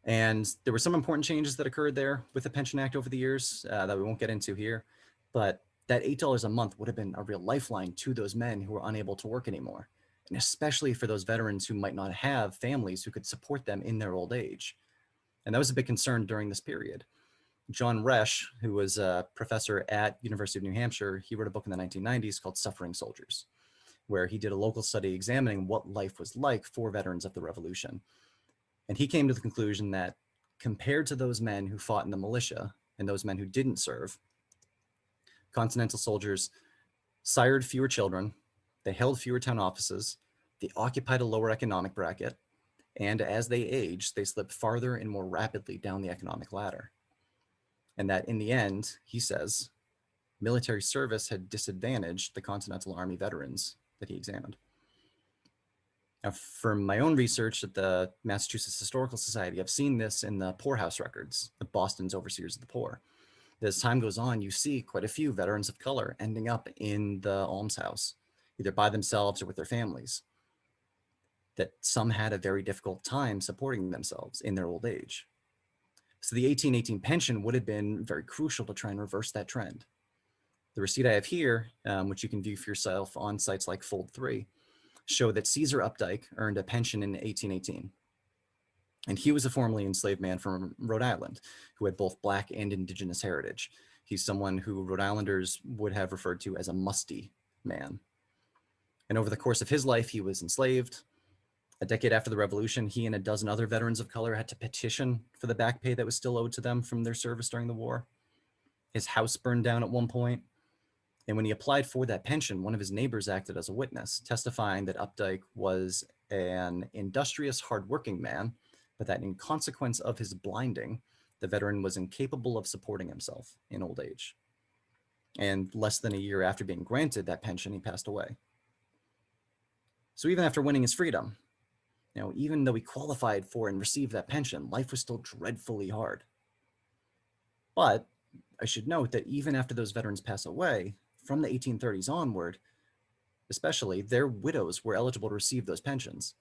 And there were some important changes that occurred there with the Pension Act over the years that we won't get into here, but that $8 a month would have been a real lifeline to those men who were unable to work anymore, and especially for those veterans who might not have families who could support them in their old age. And that was a big concern during this period. John Resch, who was a professor at University of New Hampshire, he wrote a book in the 1990s called Suffering Soldiers, where he did a local study examining what life was like for veterans of the Revolution. And he came to the conclusion that compared to those men who fought in the militia and those men who didn't serve, Continental soldiers sired fewer children, they held fewer town offices, they occupied a lower economic bracket, and as they aged, they slipped farther and more rapidly down the economic ladder. And that in the end, he says, military service had disadvantaged the Continental Army veterans that he examined. Now, from my own research at the Massachusetts Historical Society, I've seen this in the poorhouse records of Boston's Overseers of the Poor. As time goes on, you see quite a few veterans of color ending up in the almshouse, either by themselves or with their families, that some had a very difficult time supporting themselves in their old age. So the 1818 pension would have been very crucial to try and reverse that trend. The receipt I have here, which you can view for yourself on sites like Fold 3, show that Caesar Updike earned a pension in 1818. And he was a formerly enslaved man from Rhode Island who had both Black and Indigenous heritage. He's someone who Rhode Islanders would have referred to as a musty man. And over the course of his life, he was enslaved. A decade after the Revolution, he and a dozen other veterans of color had to petition for the back pay that was still owed to them from their service during the war. His house burned down at one point. And when he applied for that pension, one of his neighbors acted as a witness, testifying that Updike was an industrious, hardworking man, but that in consequence of his blinding, the veteran was incapable of supporting himself in old age. And less than a year after being granted that pension, he passed away. So even after winning his freedom, even though he qualified for and received that pension, life was still dreadfully hard. But I should note that even after those veterans pass away, from the 1830s onward, especially, their widows were eligible to receive those pensions.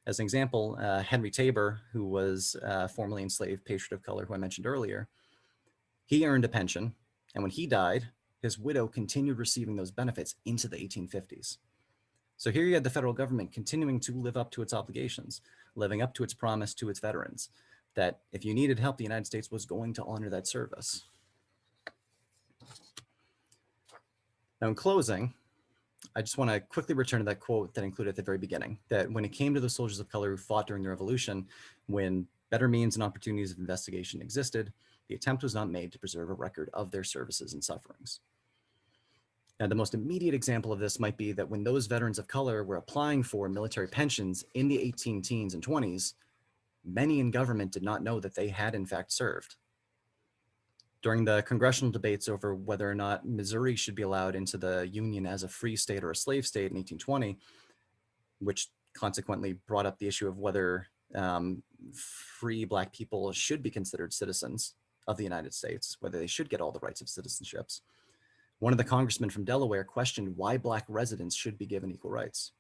As an example, Henry Tabor, who was a formerly enslaved patriot of color who I mentioned earlier, he earned a pension, and when he died, his widow continued receiving those benefits into the 1850s. So here you had the federal government continuing to live up to its obligations, living up to its promise to its veterans, that if you needed help, the United States was going to honor that service. Now, in closing, I just want to quickly return to that quote that I included at the very beginning, that when it came to the soldiers of color who fought during the revolution, when better means and opportunities of investigation existed, the attempt was not made to preserve a record of their services and sufferings. Now, the most immediate example of this might be that when those veterans of color were applying for military pensions in the 18 teens and 20s, many in government did not know that they had in fact served. During the congressional debates over whether or not Missouri should be allowed into the Union as a free state or a slave state in 1820, which consequently brought up the issue of whether free Black people should be considered citizens of the United States, whether they should get all the rights of citizenships. One of the congressmen from Delaware questioned why Black residents should be given equal rights.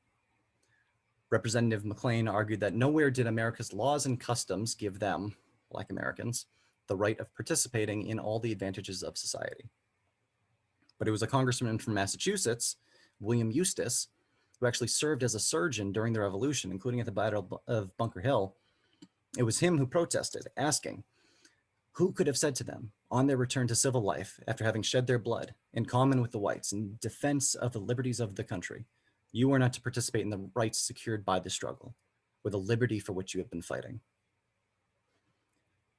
Representative McLean argued that nowhere did America's laws and customs give them, Black Americans, the right of participating in all the advantages of society. But it was a congressman from Massachusetts, William Eustis, who actually served as a surgeon during the Revolution, including at the Battle of Bunker Hill. It was him who protested, asking, who could have said to them on their return to civil life after having shed their blood in common with the whites in defense of the liberties of the country, you are not to participate in the rights secured by the struggle or the liberty for which you have been fighting.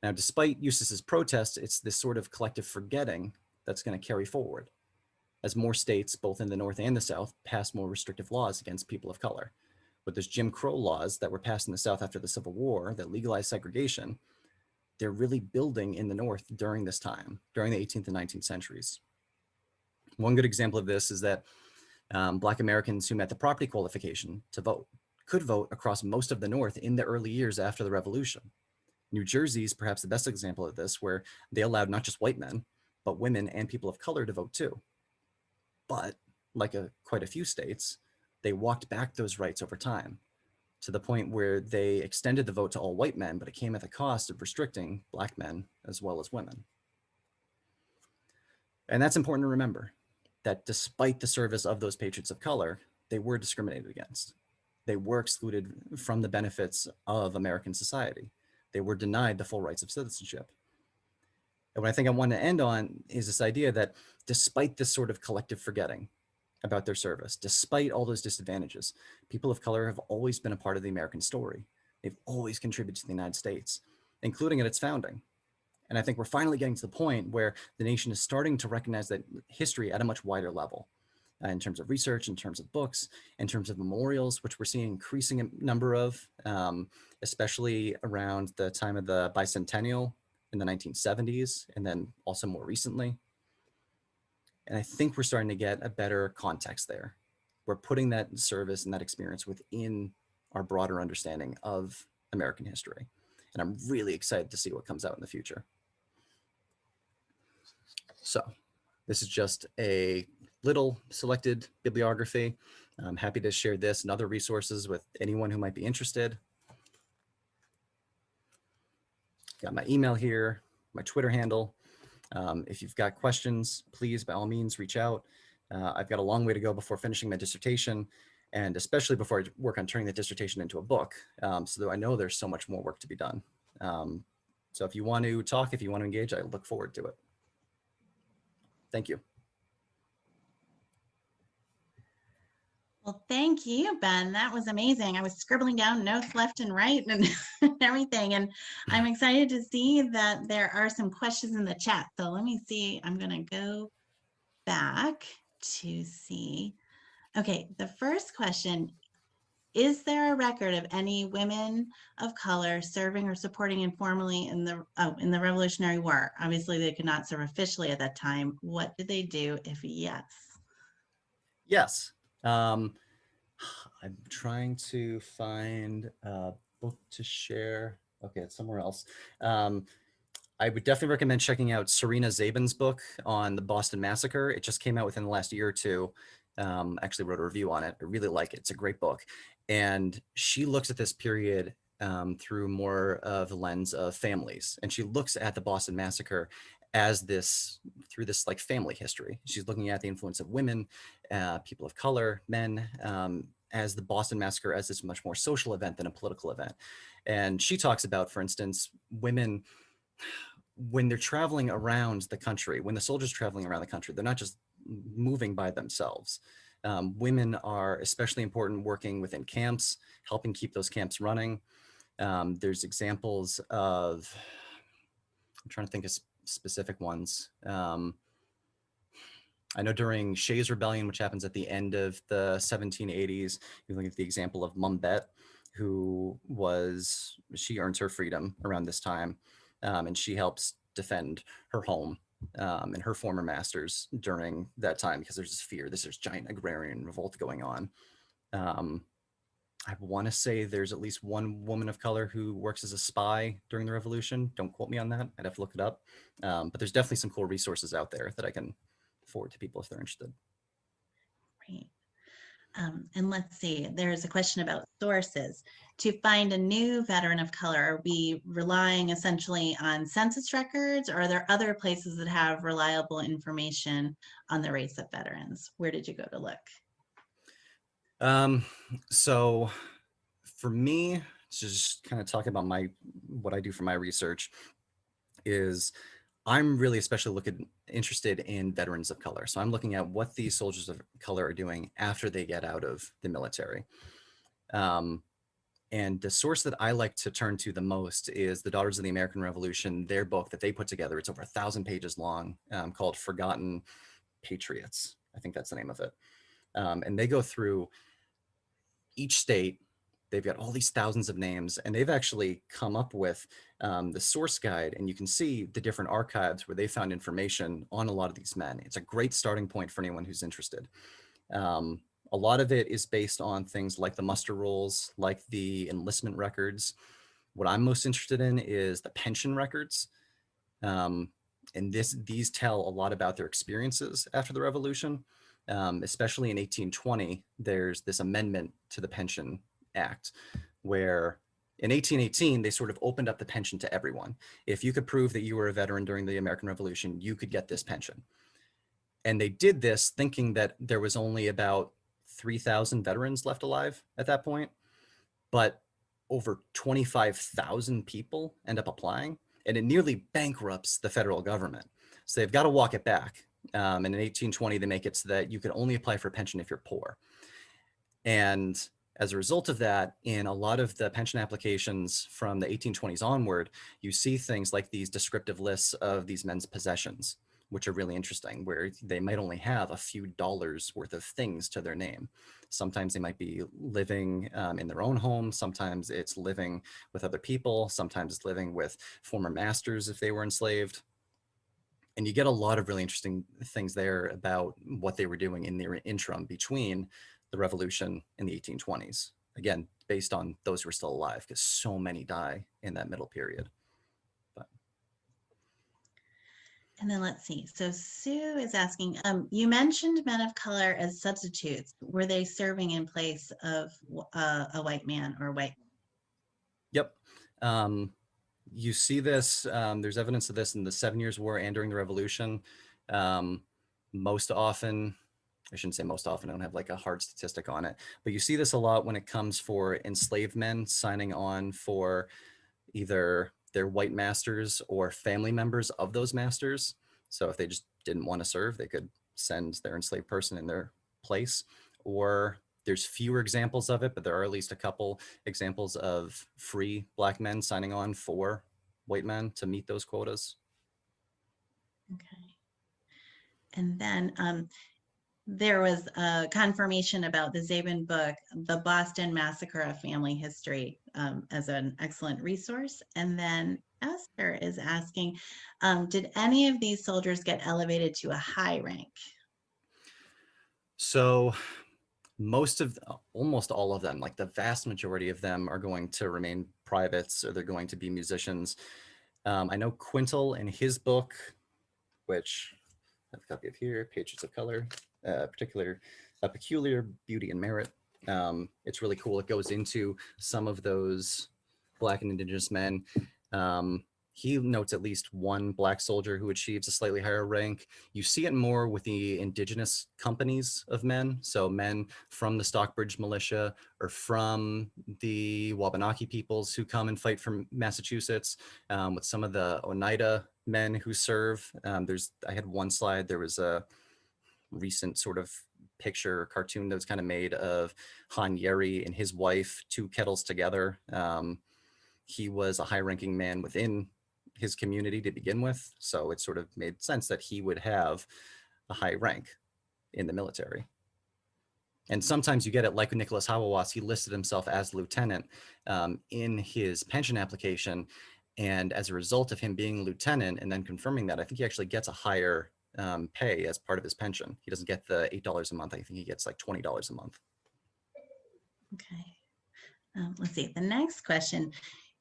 Now, despite Eustis's protest, it's this sort of collective forgetting that's going to carry forward as more states, both in the North and the South, pass more restrictive laws against people of color. With those Jim Crow laws that were passed in the South after the Civil War that legalized segregation, they're really building in the North during this time, during the 18th and 19th centuries. One good example of this is that Black Americans who met the property qualification to vote could vote across most of the North in the early years after the Revolution. New Jersey is perhaps the best example of this, where they allowed not just white men, but women and people of color to vote too. But like quite a few states, they walked back those rights over time to the point where they extended the vote to all white men, but it came at the cost of restricting Black men as well as women. And that's important to remember, that despite the service of those patriots of color, they were discriminated against. They were excluded from the benefits of American society. They were denied the full rights of citizenship. And what I think I want to end on is this idea that despite this sort of collective forgetting about their service, despite all those disadvantages, people of color have always been a part of the American story. They've always contributed to the United States, including at its founding. And I think we're finally getting to the point where the nation is starting to recognize that history at a much wider level, in terms of research, in terms of books, in terms of memorials, which we're seeing an increasing number of, especially around the time of the bicentennial in the 1970s, and then also more recently. And I think we're starting to get a better context there. We're putting that service and that experience within our broader understanding of American history. And I'm really excited to see what comes out in the future. So this is just a little selected bibliography. I'm happy to share this and other resources with anyone who might be interested. Got my email here, my Twitter handle. If you've got questions, please, by all means, reach out. I've got a long way to go before finishing my dissertation, and especially before I work on turning the dissertation into a book. So I know there's so much more work to be done. So if you want to talk, if you want to engage, I look forward to it. Thank you. Well, thank you, Ben. That was amazing. I was scribbling down notes left and right and everything. And I'm excited to see that there are some questions in the chat. So let me see. I'm going to go back to see. Okay, the first question, is there a record of any women of color serving or supporting informally in the Revolutionary War? Obviously, they could not serve officially at that time. What did they do if yes? Yes. I'm trying to find a book to share. Okay, it's somewhere else. I would definitely recommend checking out Serena Zabin's book on the Boston Massacre. It just came out within the last year or two. Actually wrote a review on it. I really like it. It's a great book. And she looks at this period through more of the lens of families. And she looks at the Boston Massacre as through this like family history. She's looking at the influence of women, people of color, men, as the Boston Massacre as this much more social event than a political event. And she talks about, for instance, women, when they're traveling around the country, when the soldiers are traveling around the country, they're not just moving by themselves. Women are especially important working within camps, helping keep those camps running. There's examples of, I'm trying to think of specific ones. I know during Shays' Rebellion, which happens at the end of the 1780s, you look at the example of Mumbet, who she earns her freedom around this time, and she helps defend her home and her former masters during that time, because there's this fear, there's giant agrarian revolt going on. I want to say there's at least one woman of color who works as a spy during the revolution. Don't quote me on that. I'd have to look it up. But there's definitely some cool resources out there that I can forward to people if they're interested. Great. And let's see, there's a question about sources. To find a new veteran of color, are we relying essentially on census records, or are there other places that have reliable information on the race of veterans? Where did you go to look? So for me, to just kind of talk about what I do for my research, is I'm really especially interested in veterans of color. So I'm looking at what these soldiers of color are doing after they get out of the military. And the source that I like to turn to the most is the Daughters of the American Revolution, their book that they put together. It's over 1,000 pages long, called Forgotten Patriots. I think that's the name of it. And they go through each state. They've got all these thousands of names, and they've actually come up with the source guide, and you can see the different archives where they found information on a lot of these men. It's a great starting point for anyone who's interested. A lot of it is based on things like the muster rolls, like the enlistment records. What I'm most interested in is the pension records. And these tell a lot about their experiences after the revolution. Especially in 1820, there's this amendment to the Pension Act, where in 1818, they sort of opened up the pension to everyone. If you could prove that you were a veteran during the American Revolution, you could get this pension. And they did this thinking that there was only about 3,000 veterans left alive at that point, but over 25,000 people end up applying, and it nearly bankrupts the federal government. So they've got to walk it back. And in 1820, they make it so that you could only apply for a pension if you're poor. And as a result of that, in a lot of the pension applications from the 1820s onward, you see things like these descriptive lists of these men's possessions, which are really interesting, where they might only have a few dollars worth of things to their name. Sometimes they might be living in their own home. Sometimes it's living with other people. Sometimes it's living with former masters if they were enslaved. And you get a lot of really interesting things there about what they were doing in their interim between the revolution and the 1820s. Again, based on those who are still alive, because so many die in that middle period. And then let's see. So Sue is asking, you mentioned men of color as substitutes. Were they serving in place of a white man or white? Yep. You see this, there's evidence of this in the 7 Years' War and during the Revolution. Most often, I shouldn't say most often, I don't have like a hard statistic on it, but you see this a lot when it comes for enslaved men signing on for either their white masters or family members of those masters. So if they just didn't want to serve, they could send their enslaved person in their place. Or there's fewer examples of it, but there are at least a couple examples of free Black men signing on for white men to meet those quotas. Okay. And then there was a confirmation about the Zabin book, The Boston Massacre of Family History, as an excellent resource. And then Esther is asking, did any of these soldiers get elevated to a high rank? So almost all of them, like the vast majority of them, are going to remain privates, or they're going to be musicians. I know Quintal in his book, which I have a copy of here, Patriots of Color, Peculiar Beauty and Merit. It's really cool. It goes into some of those Black and Indigenous men. He notes at least one Black soldier who achieves a slightly higher rank. You see it more with the indigenous companies of men. So men from the Stockbridge militia or from the Wabanaki peoples who come and fight for Massachusetts, with some of the Oneida men who serve. I had one slide, there was a recent sort of picture or cartoon that was kind of made of Han Yeri and his wife, two kettles together. He was a high-ranking man within his community to begin with, so it sort of made sense that he would have a high rank in the military. And sometimes you get it, like with Nicholas Hawawas, he listed himself as lieutenant in his pension application. And as a result of him being lieutenant and then confirming that, I think he actually gets a higher pay as part of his pension. He doesn't get the $8 a month. I think he gets like $20 a month. Okay. Let's see. The next question.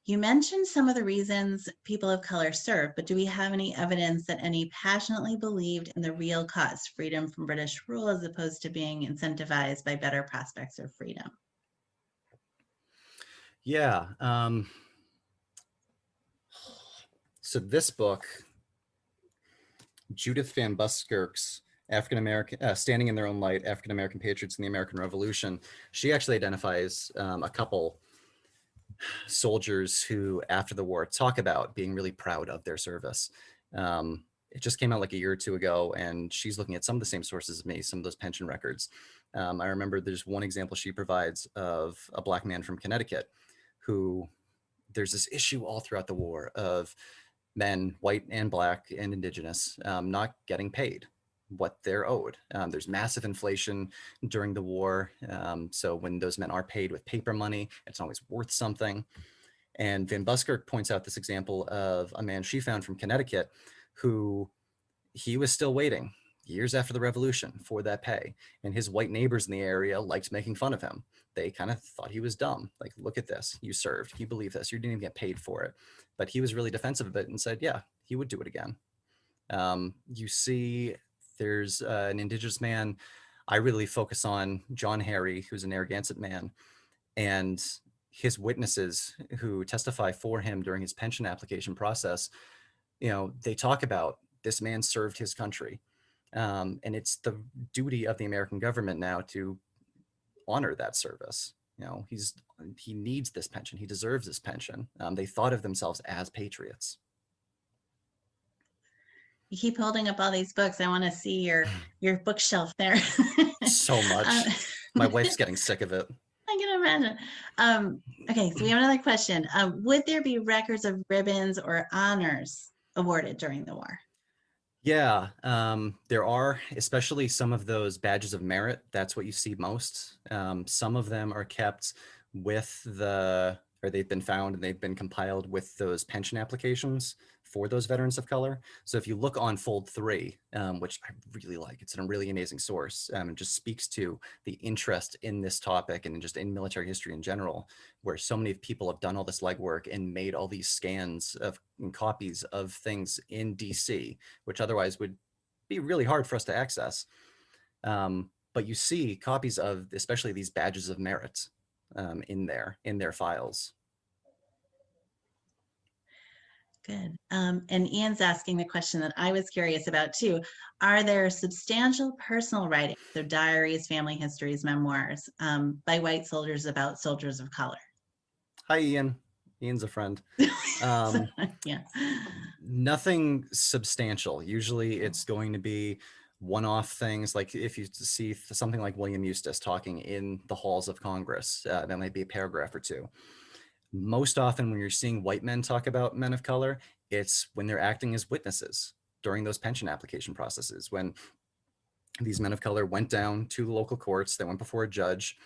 You mentioned some of the reasons people of color serve, but do we have any evidence that any passionately believed in the real cause, freedom from British rule, as opposed to being incentivized by better prospects of freedom? Yeah. So this book, Judith Van Buskirk's African-American, Standing in Their Own Light, African-American Patriots in the American Revolution, she actually identifies a couple soldiers who, after the war, talk about being really proud of their service. It just came out like a year or two ago, and she's looking at some of the same sources as me, some of those pension records. I remember there's one example she provides of a Black man from Connecticut who, there's this issue all throughout the war of men, white and Black and Indigenous, not getting paid what they're owed. There's massive inflation during the war. So when those men are paid with paper money, it's always worth something. And Van Buskirk points out this example of a man she found from Connecticut who he was still waiting years after the revolution for that pay. And his white neighbors in the area liked making fun of him. They kind of thought he was dumb. Like, look at this, you served, you believe this, you didn't even get paid for it. But he was really defensive of it and said, yeah, he would do it again. You see there's an Indigenous man. I really focus on John Harry, who's a Narragansett man, and his witnesses who testify for him during his pension application process. You know, they talk about this man served his country. And it's the duty of the American government now to honor that service. You know, he needs this pension. He deserves this pension. They thought of themselves as patriots. You keep holding up all these books. I want to see your bookshelf there. So much. My wife's getting sick of it. I can imagine. Okay, so we have another question. Would there be records of ribbons or honors awarded during the war? Yeah, there are, especially some of those badges of merit. That's what you see most. Some of them are kept with or they've been found and they've been compiled with those pension applications for those veterans of color. So if you look on fold 3, which I really like, it's a really amazing source. It just speaks to the interest in this topic and just in military history in general, where so many people have done all this legwork and made all these scans and copies of things in DC, which otherwise would be really hard for us to access. But you see copies of especially these badges of merit in their files. Good. And Ian's asking the question that I was curious about too. Are there substantial personal writings, so diaries, family histories, memoirs, by white soldiers about soldiers of color? Hi, Ian. Ian's a friend. Yeah. Nothing substantial. Usually it's going to be one-off things. Like if you see something like William Eustis talking in the halls of Congress, that might be a paragraph or two. Most often when you're seeing white men talk about men of color, it's when they're acting as witnesses during those pension application processes, when these men of color went down to the local courts, they went before a judge,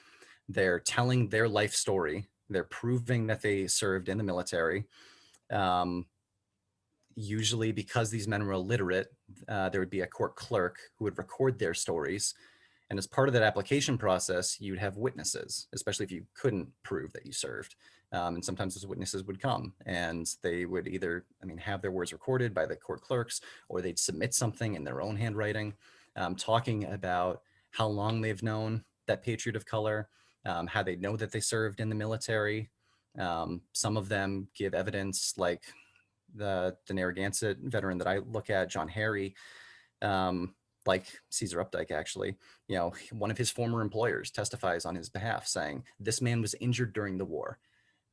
they're telling their life story, they're proving that they served in the military. Usually because these men were illiterate, there would be a court clerk who would record their stories. And as part of that application process, you'd have witnesses, especially if you couldn't prove that you served. And sometimes those witnesses would come and they would either, have their words recorded by the court clerks, or they'd submit something in their own handwriting, talking about how long they've known that patriot of color, how they know that they served in the military. Some of them give evidence, like the Narragansett veteran that I look at, John Harry, like Caesar Updike, actually, one of his former employers testifies on his behalf saying this man was injured during the war.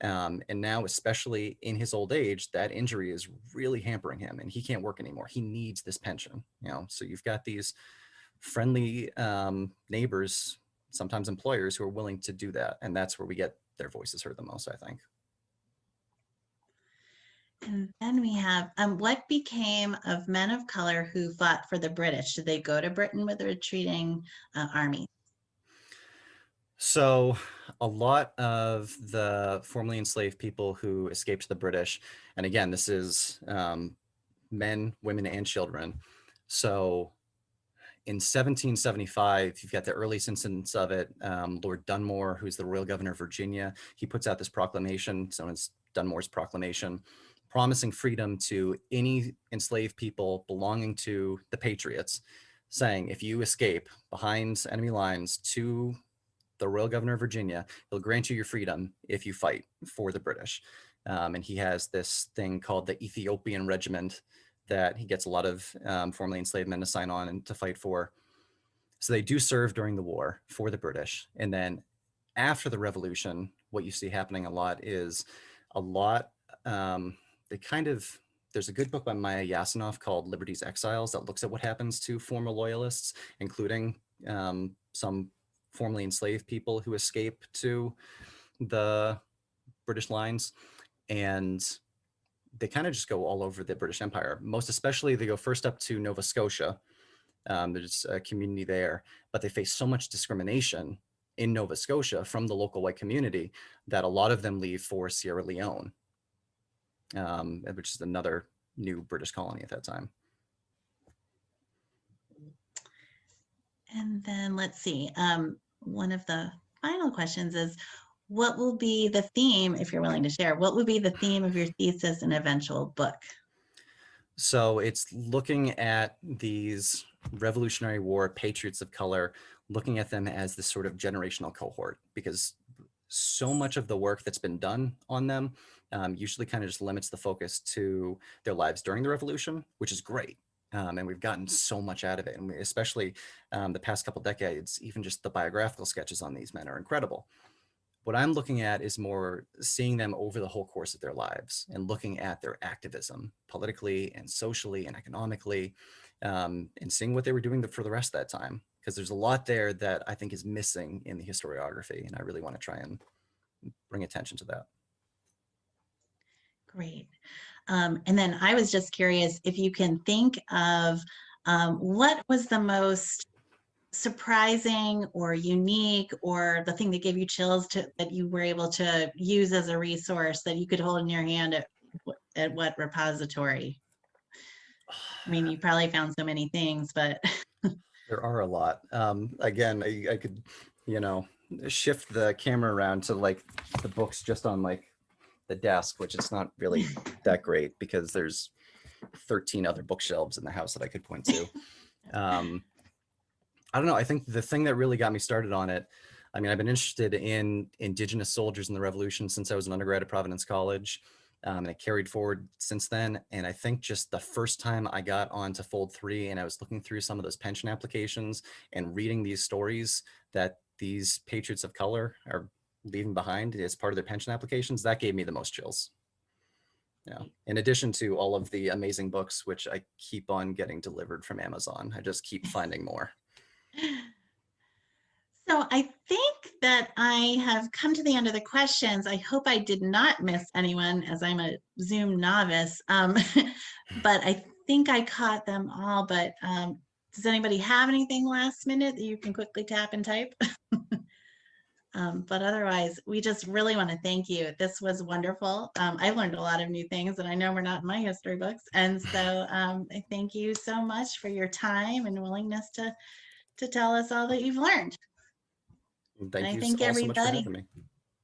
And now, especially in his old age, that injury is really hampering him and he can't work anymore. He needs this pension, so you've got these friendly neighbors, sometimes employers who are willing to do that. And that's where we get their voices heard the most, I think. And then we have, what became of men of color who fought for the British? Did they go to Britain with the retreating army? So a lot of the formerly enslaved people who escaped the British, and again, this is men, women, and children. So in 1775, you've got the earliest instance of it. Lord Dunmore, who's the royal governor of Virginia, he puts out this proclamation, so it's Dunmore's proclamation, promising freedom to any enslaved people belonging to the Patriots, saying if you escape behind enemy lines to the royal governor of Virginia, he'll grant you your freedom if you fight for the British. And he has this thing called the Ethiopian Regiment that he gets a lot of formerly enslaved men to sign on and to fight for. So they do serve during the war for the British. And then after the Revolution, what you see happening a lot is there's a good book by Maya Yasinoff called Liberty's Exiles that looks at what happens to former loyalists, including some formerly enslaved people who escape to the British lines. And they kind of just go all over the British Empire. Most especially, they go first up to Nova Scotia. There's a community there, but they face so much discrimination in Nova Scotia from the local white community that a lot of them leave for Sierra Leone, which is another new British colony at that time. And then let's see, one of the final questions is, what will be the theme, if you're willing to share, what will be the theme of your thesis and eventual book? So it's looking at these Revolutionary War patriots of color, looking at them as this sort of generational cohort, because so much of the work that's been done on them usually kind of just limits the focus to their lives during the Revolution, which is great. And we've gotten so much out of it. And especially the past couple decades, even just the biographical sketches on these men are incredible. What I'm looking at is more seeing them over the whole course of their lives and looking at their activism politically and socially and economically, and seeing what they were doing for the rest of that time. Because there's a lot there that I think is missing in the historiography. And I really want to try and bring attention to that. Great. And then I was just curious if you can think of what was the most surprising or unique, or the thing that gave you chills that you were able to use as a resource that you could hold in your hand at what repository? I mean, you probably found so many things, but there are a lot. Again, I could, shift the camera around to like the books just on like the desk, which is not really that great because there's 13 other bookshelves in the house that I could point to. I don't know. I think the thing that really got me started on it, I mean, I've been interested in Indigenous soldiers in the Revolution since I was an undergrad at Providence College, and it carried forward since then. And I think just the first time I got onto Fold 3 and I was looking through some of those pension applications and reading these stories that these patriots of color are leaving behind as part of their pension applications, that gave me the most chills. Yeah. In addition to all of the amazing books, which I keep on getting delivered from Amazon. I just keep finding more. So I think that I have come to the end of the questions. I hope I did not miss anyone, as I'm a Zoom novice, but I think I caught them all. But does anybody have anything last minute that you can quickly tap and type? But otherwise, we just really want to thank you. This was wonderful. I learned a lot of new things that I know were not in my history books. And so I thank you so much for your time and willingness to tell us all that you've learned. Thank you all so much for having me.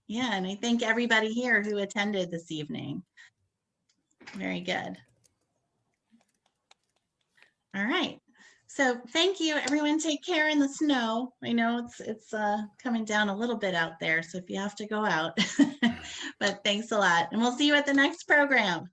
Yeah, and I thank everybody here who attended this evening. Very good. All right. So thank you, everyone. Take care in the snow. I know it's coming down a little bit out there, so if you have to go out, but thanks a lot. And we'll see you at the next program.